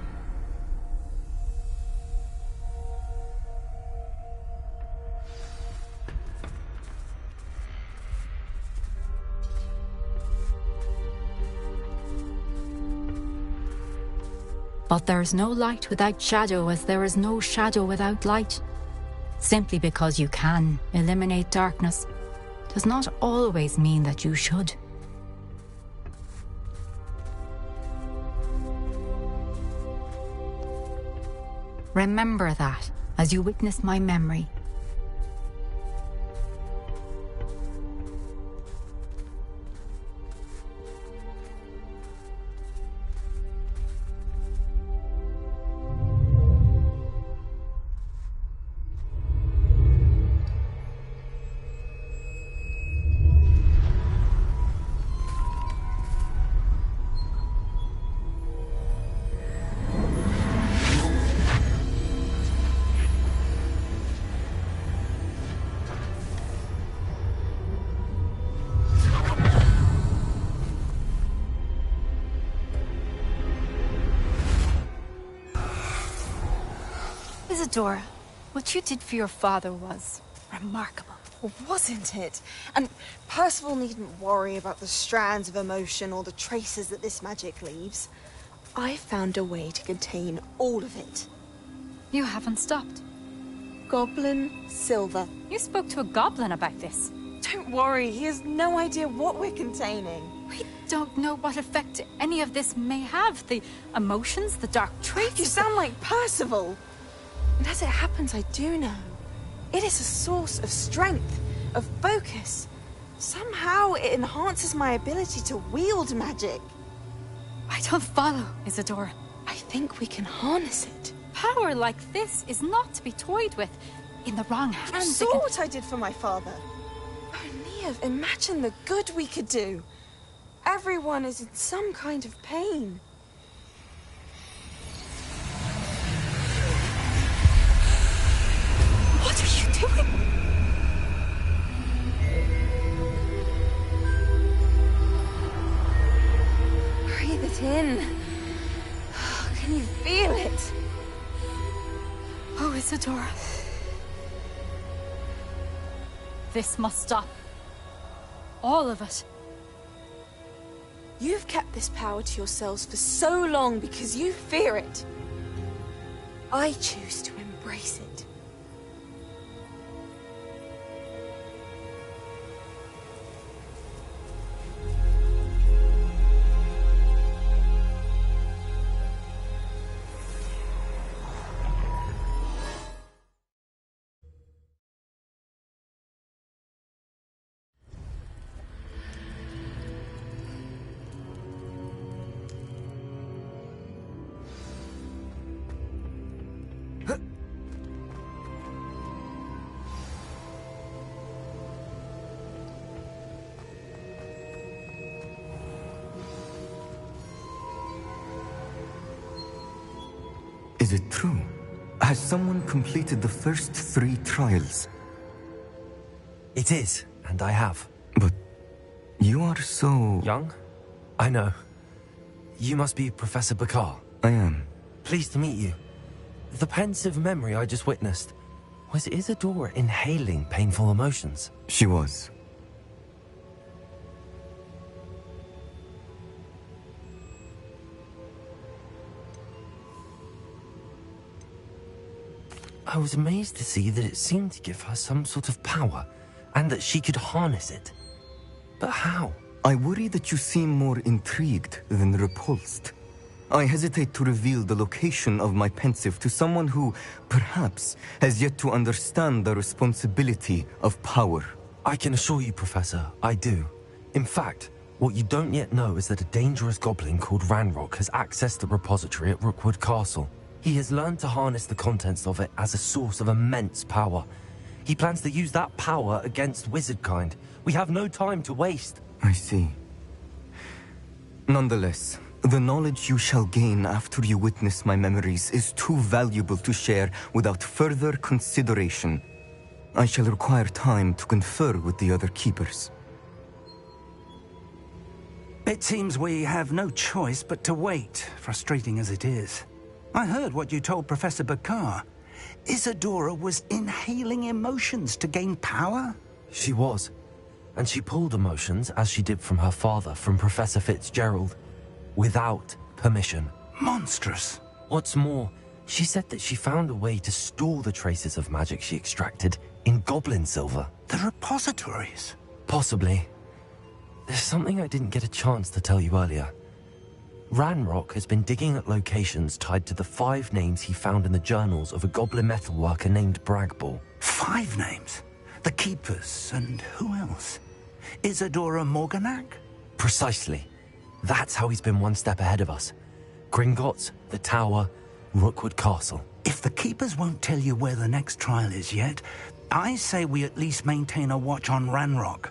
But there is no light without shadow, as there is no shadow without light. Simply because you can eliminate darkness does not always mean that you should. Remember that as you witness my memory. Isadora, what you did for your father was remarkable. Wasn't it? And Percival needn't worry about the strands of emotion or the traces that this magic leaves. I found a way to contain all of it. You haven't stopped. Goblin Silver. You spoke to a goblin about this. Don't worry, he has no idea what we're containing. We don't know what effect any of this may have. The emotions, the dark traits. You sound like Percival. And as it happens, I do know. It is a source of strength, of focus. Somehow it enhances my ability to wield magic. I don't follow, Isadora. I think we can harness it. Power like this is not to be toyed with. In the wrong hands, You saw what I did for my father. Oh, Neve, imagine the good we could do. Everyone is in some kind of pain. What are you doing? Breathe it in. Can you feel it? Oh, Isadora. This must stop. All of it. You've kept this power to yourselves for so long because you fear it. I choose to embrace it. Is it true? Has someone completed the first 3 trials? It is, and I have. But you are so... Young? I know. You must be Professor Bakar. I am. Pleased to meet you. The pensive memory I just witnessed, was Isadora inhaling painful emotions? She was. I was amazed to see that it seemed to give her some sort of power, and that she could harness it. But how? I worry that you seem more intrigued than repulsed. I hesitate to reveal the location of my pensive to someone who, perhaps, has yet to understand the responsibility of power. I can assure you, Professor, I do. In fact, what you don't yet know is that a dangerous goblin called Ranrock has accessed the repository at Rookwood Castle. He has learned to harness the contents of it as a source of immense power. He plans to use that power against wizardkind. We have no time to waste. I see. Nonetheless, the knowledge you shall gain after you witness my memories is too valuable to share without further consideration. I shall require time to confer with the other keepers. It seems we have no choice but to wait, frustrating as it is. I heard what you told Professor Bakar. Isadora was inhaling emotions to gain power? She was. And she pulled emotions, as she did from her father, from Professor Fitzgerald, without permission. Monstrous. What's more, she said that she found a way to store the traces of magic she extracted in goblin silver. The repositories? Possibly. There's something I didn't get a chance to tell you earlier. Ranrock has been digging at locations tied to the 5 names he found in the journals of a goblin metalworker named Bragball. 5 names? The Keepers, and who else? Isadora Morganac? Precisely. That's how he's been one step ahead of us. Gringotts, the Tower, Rookwood Castle. If the Keepers won't tell you where the next trial is yet, I say we at least maintain a watch on Ranrock.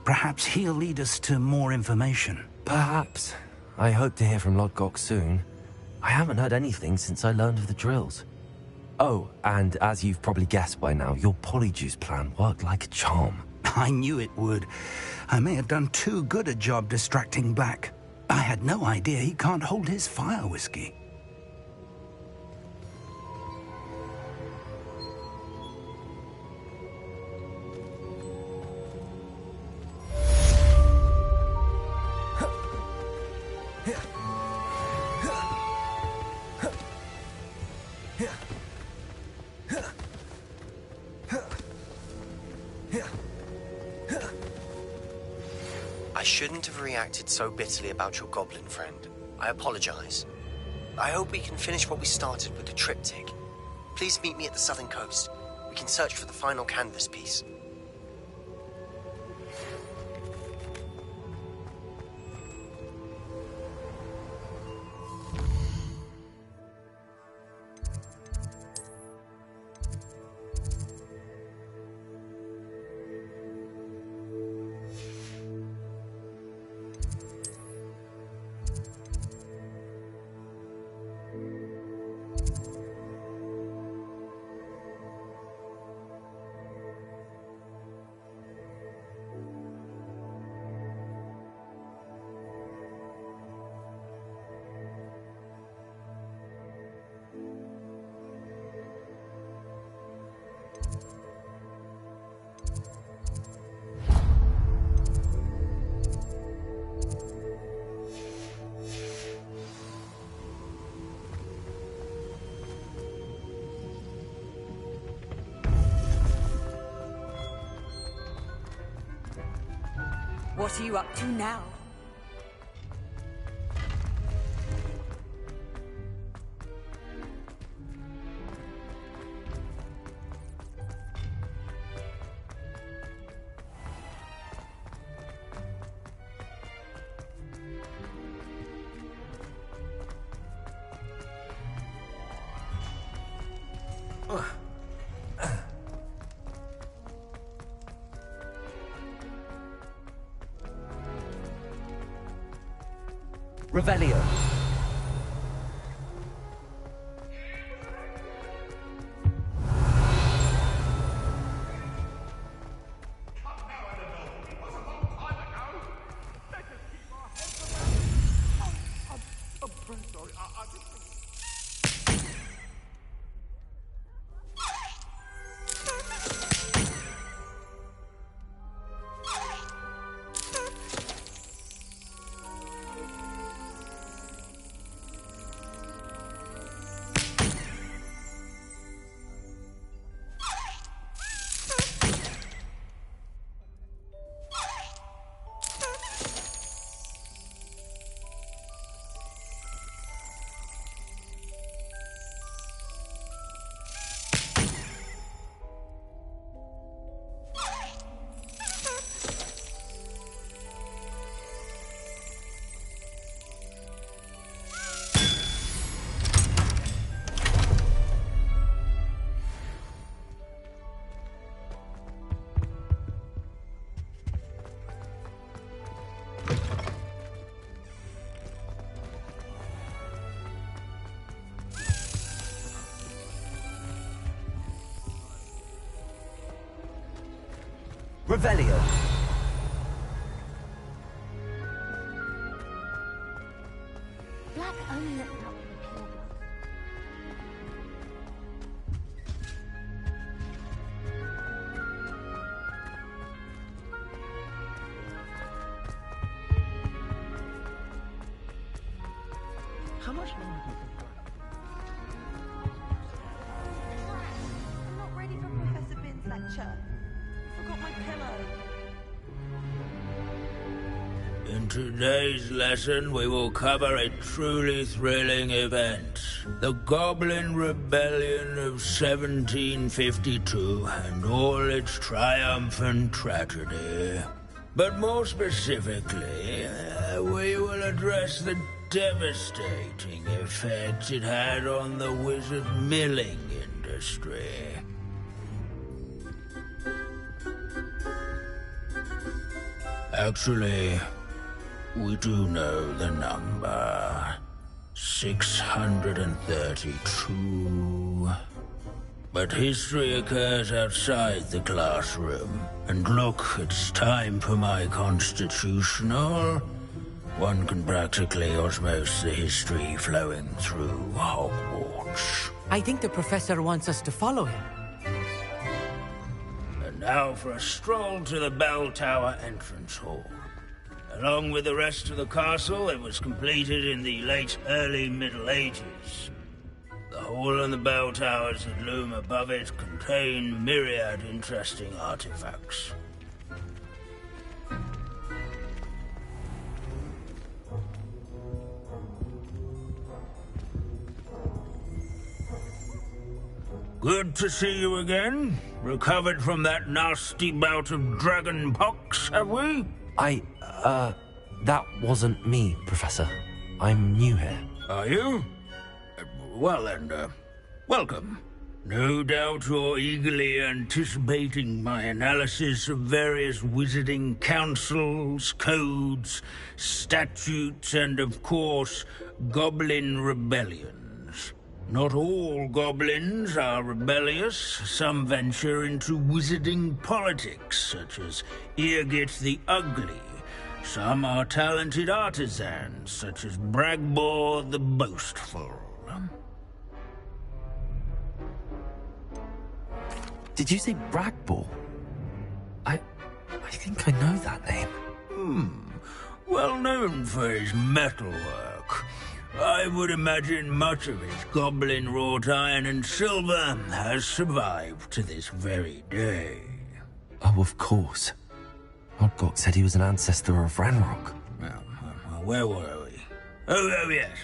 Perhaps he'll lead us to more information. Perhaps. I hope to hear from Lodgok soon. I haven't heard anything since I learned of the drills. Oh, and as you've probably guessed by now, your polyjuice plan worked like a charm. I knew it would. I may have done too good a job distracting Black. I had no idea he can't hold his fire whiskey. I shouldn't have reacted so bitterly about your goblin friend. I apologize. I hope we can finish what we started with the triptych. Please meet me at the southern coast. We can search for the final canvas piece. What are you up to now? Revelio. Revelio. Black only lets out with the pure blood. How much longer do you think? I'm not ready for Professor Bin's lecture. Forgot my pillow. In today's lesson, we will cover a truly thrilling event. The Goblin Rebellion of 1752 and all its triumphant tragedy. But more specifically, we will address the devastating effect it had on the wizard milling industry. Actually, we do know the number. 632. But history occurs outside the classroom. And look, it's time for my constitutional. One can practically osmose the history flowing through Hogwarts. I think the professor wants us to follow him. And now for a stroll to the bell tower entrance hall. Along with the rest of the castle, it was completed in the late early Middle Ages. The hall and the bell towers that loom above it contain myriad interesting artifacts. Good to see you again. Recovered from that nasty bout of dragon pox, have we? That wasn't me, Professor. I'm new here. Are you? Well then, welcome. No doubt you're eagerly anticipating my analysis of various wizarding councils, codes, statutes, and of course, goblin rebellions. Not all goblins are rebellious. Some venture into wizarding politics, such as Eargit the Ugly. Some are talented artisans, such as Bragbor the Boastful. Did you say Bragbor? I think I know that name. Well known for his metalwork. I would imagine much of his goblin-wrought iron and silver has survived to this very day. Oh, of course. Hodgok said he was an ancestor of Ranrock. Where were we? Oh, yes.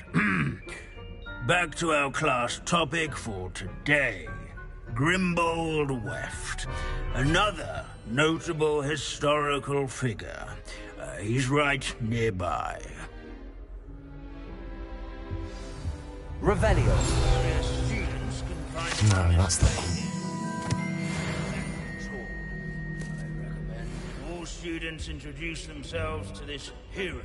Back to our class topic for today. Grimbold Weft. Another notable historical figure. He's right nearby. Revelio. No, that's the one. All students introduce themselves to this hero.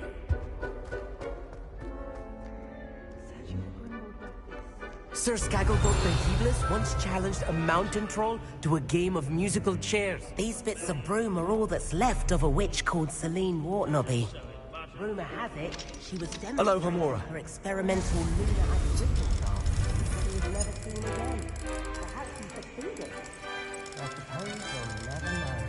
Sir Skagglebot the Heedless once challenged a mountain troll to a game of musical chairs. These bits of broom are all that's left of a witch called Celine Wartnobby. Rumour has it she was Hello, Homora. her experimental lunar activity craft. She was never seen again. Perhaps he succeeded. I suppose we'll never know.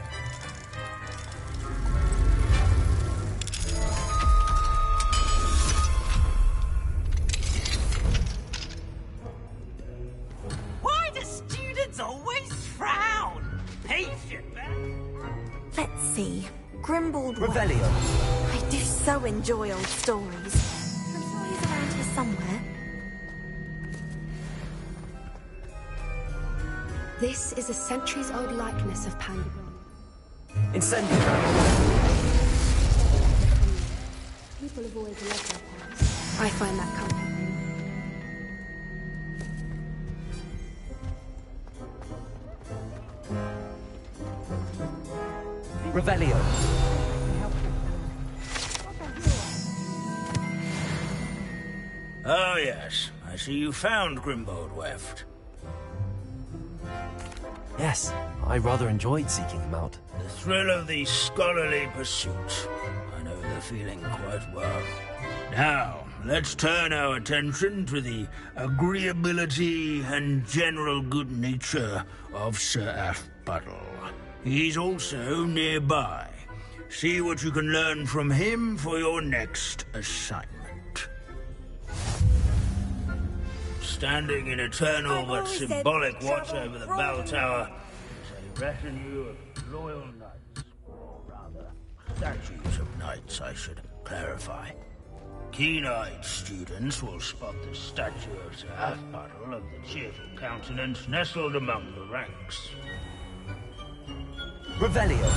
Why do students always frown? Patient, Let's see. Grimbold Revelio. I do so enjoy old stories. I'm sure he's around here somewhere. This is a centuries-old likeness of Pan. Incendio. People have always loved their past. I find that comforting. Revelio. Oh, yes. I see you found Grimbold Weft. Yes, I rather enjoyed seeking him out. The thrill of the scholarly pursuit. I know the feeling quite well. Now, let's turn our attention to the agreeability and general good nature of Sir Athbuttle. He's also nearby. See what you can learn from him for your next assignment. Standing in eternal but symbolic watch over the bell tower is a retinue of loyal knights, or rather, statues of knights, I should clarify. Keen-eyed students will spot the statue of Sir Athbuttle of the cheerful countenance nestled among the ranks. Revelio.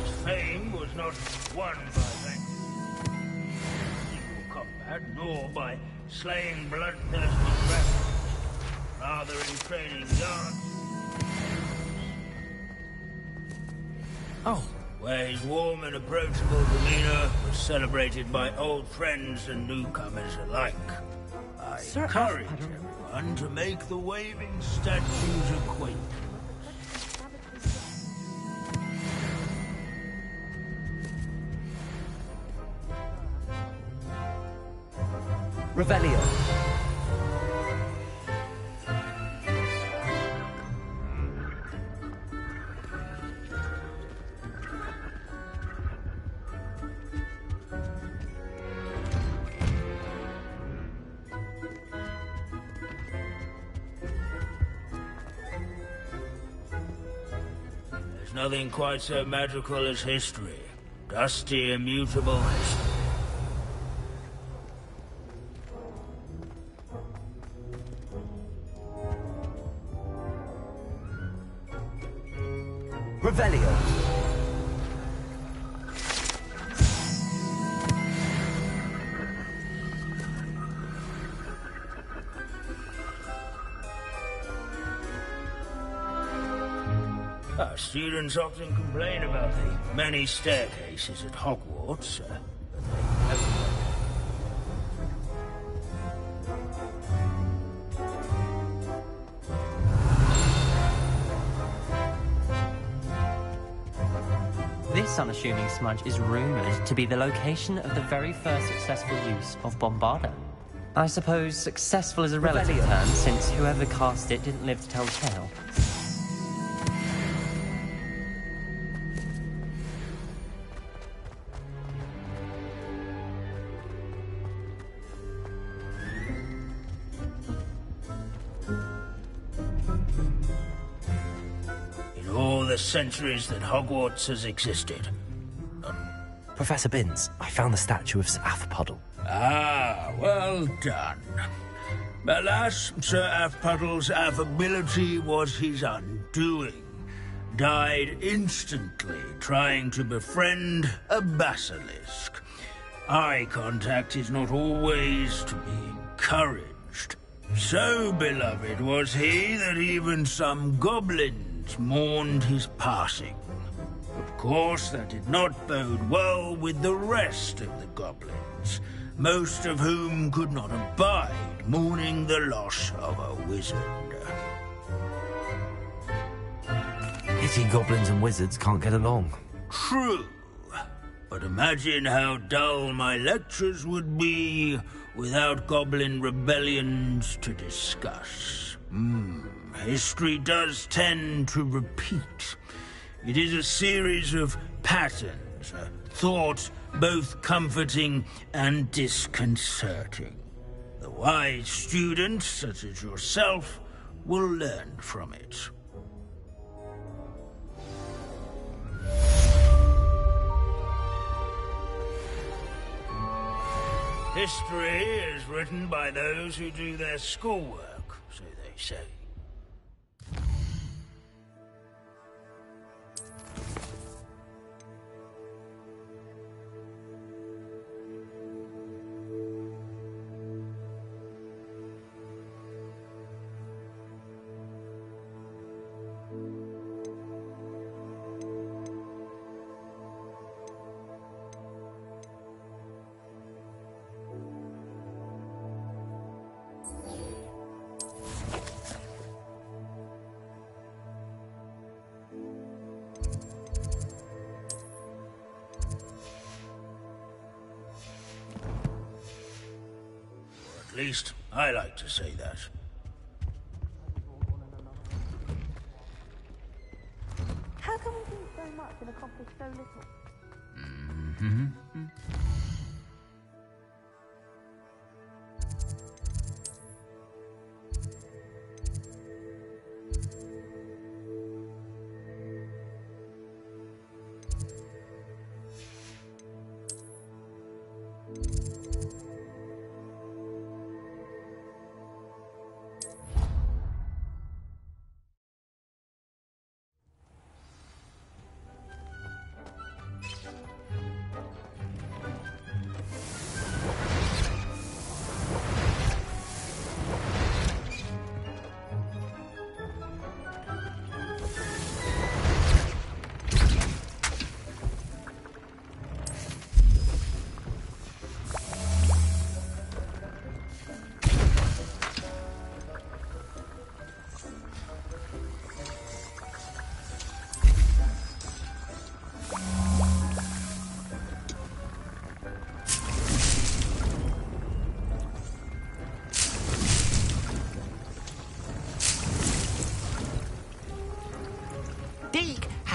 His fame was not won by equal combat, nor by slaying bloodthirsty rebels, rather in training yards. Oh. Where his warm and approachable demeanor was celebrated by old friends and newcomers alike. I encourage everyone to make the waving statue's acquaintance. Revelio. There's nothing quite so magical as history. Dusty, immutable history. Revelio. Our students often complain about the many staircases at Hogwarts, but they never... This unassuming smudge is rumoured to be the location of the very first successful use of Bombarda. I suppose successful is a relative term, since whoever cast it didn't live to tell the tale. In all the centuries that Hogwarts has existed, Professor Binns, I found the statue of Sir Afpuddle. Ah, well done. Alas, Sir Afpuddle's affability was his undoing. Died instantly trying to befriend a basilisk. Eye contact is not always to be encouraged. So beloved was he that even some goblins mourned his passing. Of course, that did not bode well with the rest of the goblins, most of whom could not abide mourning the loss of a wizard. Pity goblins and wizards can't get along. True. But imagine how dull my lectures would be without goblin rebellions to discuss. History does tend to repeat. It is a series of patterns, a thought both comforting and disconcerting. The wise students, such as yourself, will learn from it. History is written by those who do their schoolwork, so they say. At least, I like to say that. How can we do so much and accomplish so little?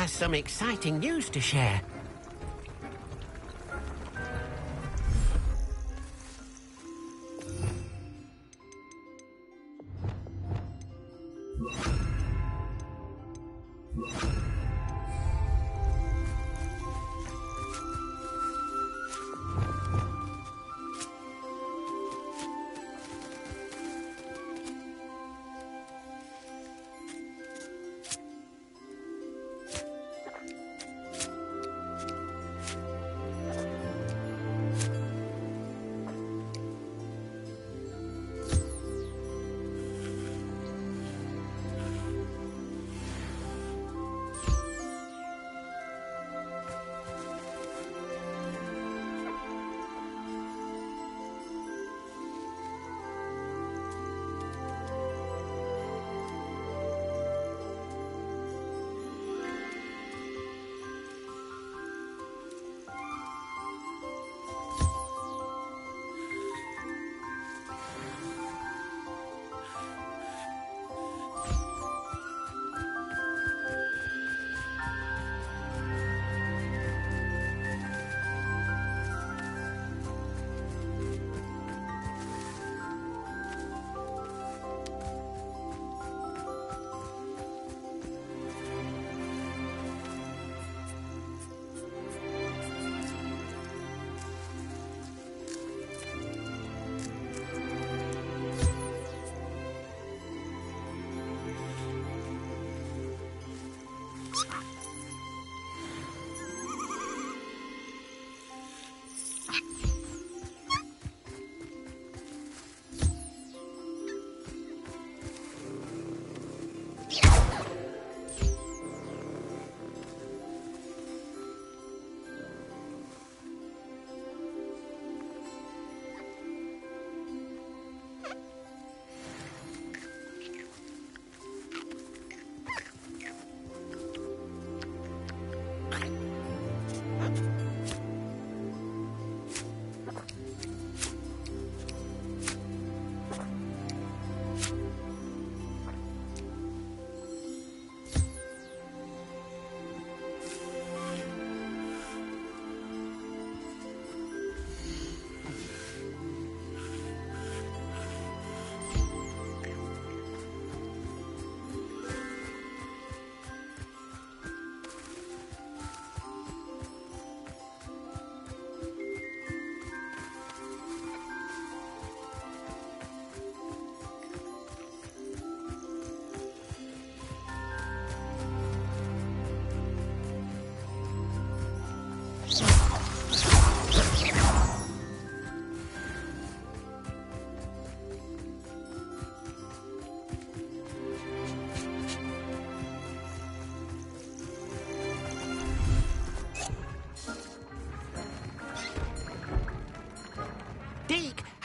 Some exciting news to share.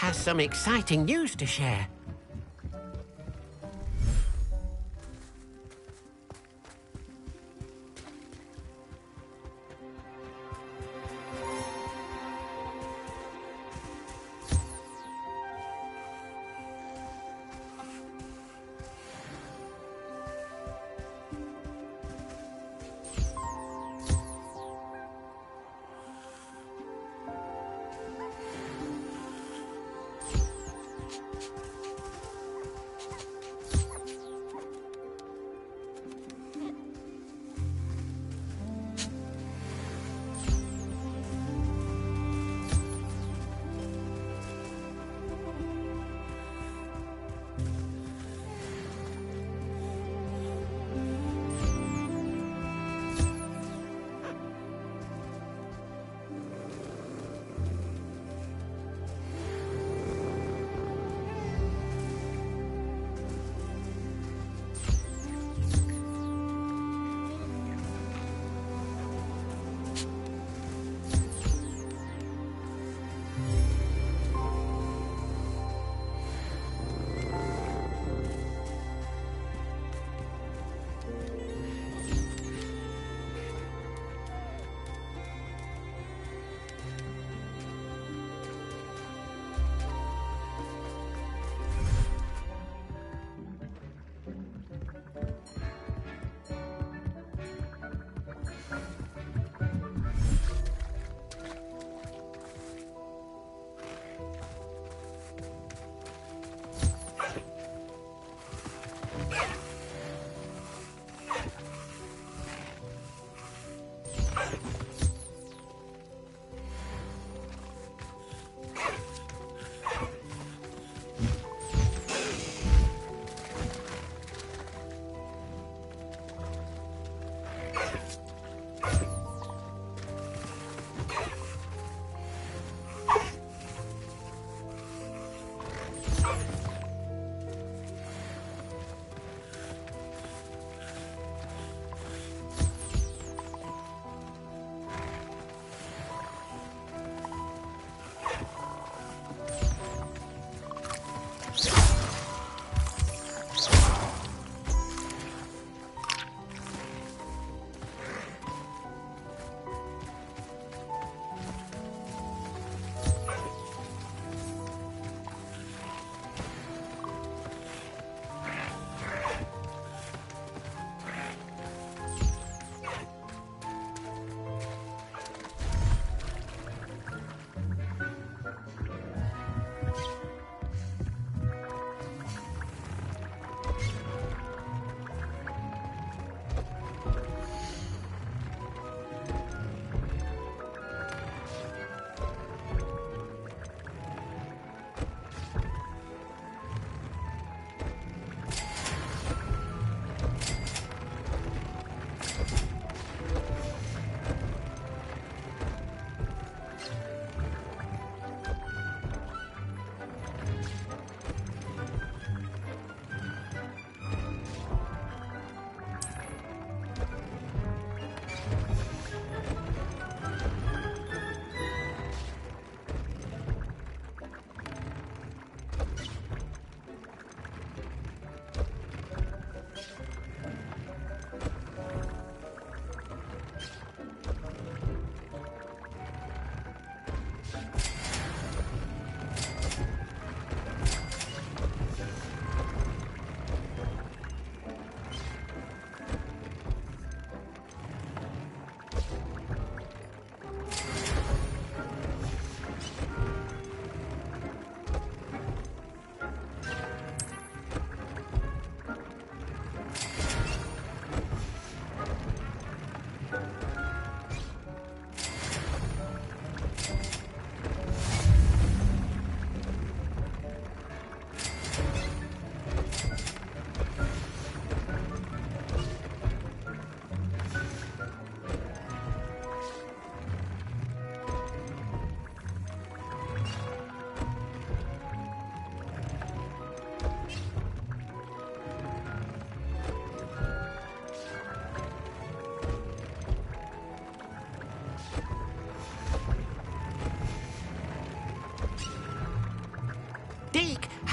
has some exciting news to share.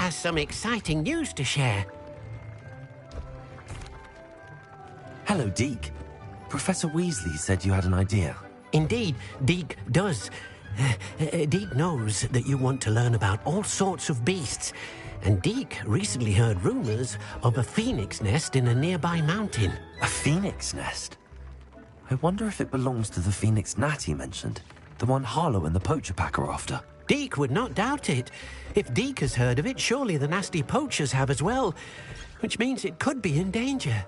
has some exciting news to share. Hello, Deke. Professor Weasley said you had an idea. Indeed, Deke does. Deke knows that you want to learn about all sorts of beasts, and Deke recently heard rumors of a phoenix nest in a nearby mountain. A phoenix nest? I wonder if it belongs to the phoenix Natty mentioned, the one Harlow and the Poacher Pack are after. Deke would not doubt it. If Deke has heard of it, surely the nasty poachers have as well, which means it could be in danger.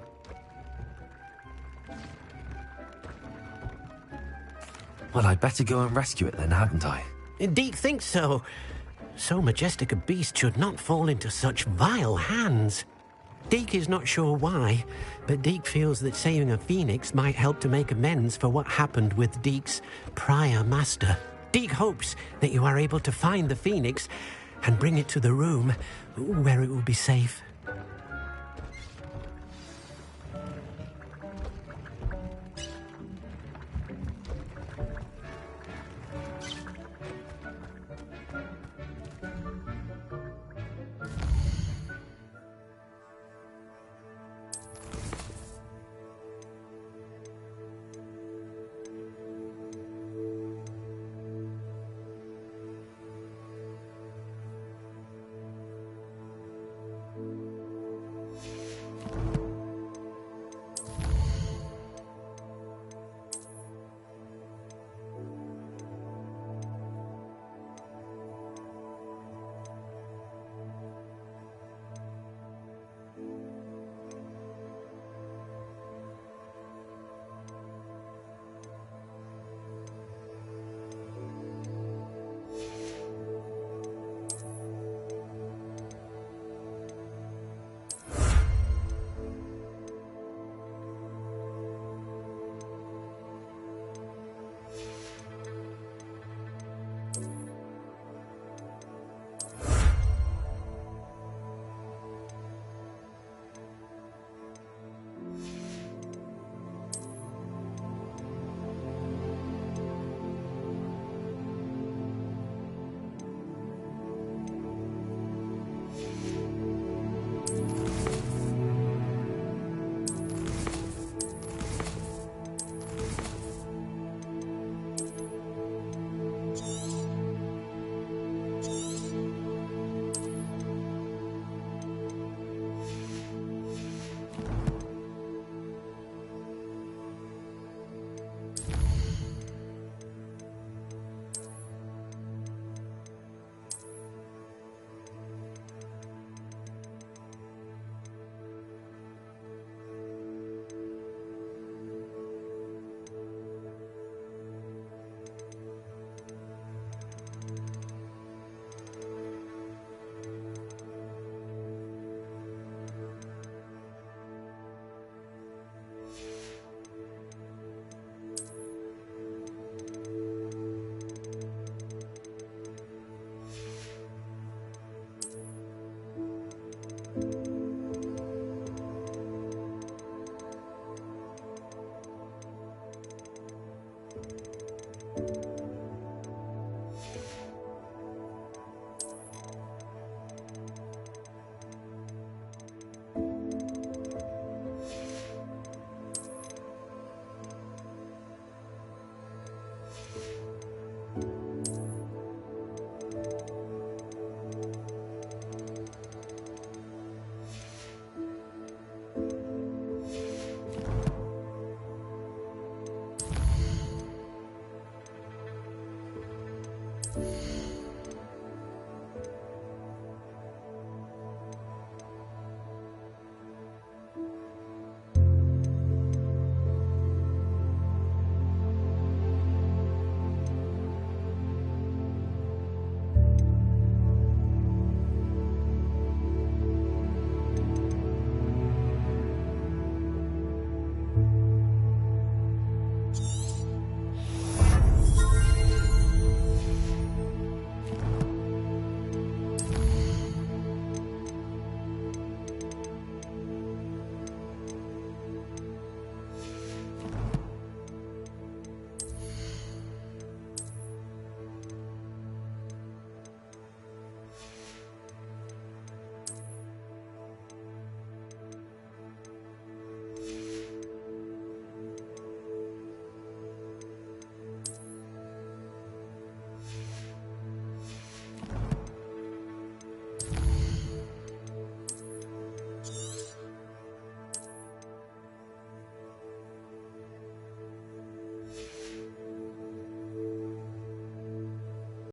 Well, I'd better go and rescue it then, hadn't I? Deke thinks so. So majestic a beast should not fall into such vile hands. Deke is not sure why, but Deke feels that saving a phoenix might help to make amends for what happened with Deke's prior master. Deke hopes that you are able to find the phoenix and bring it to the room where it will be safe.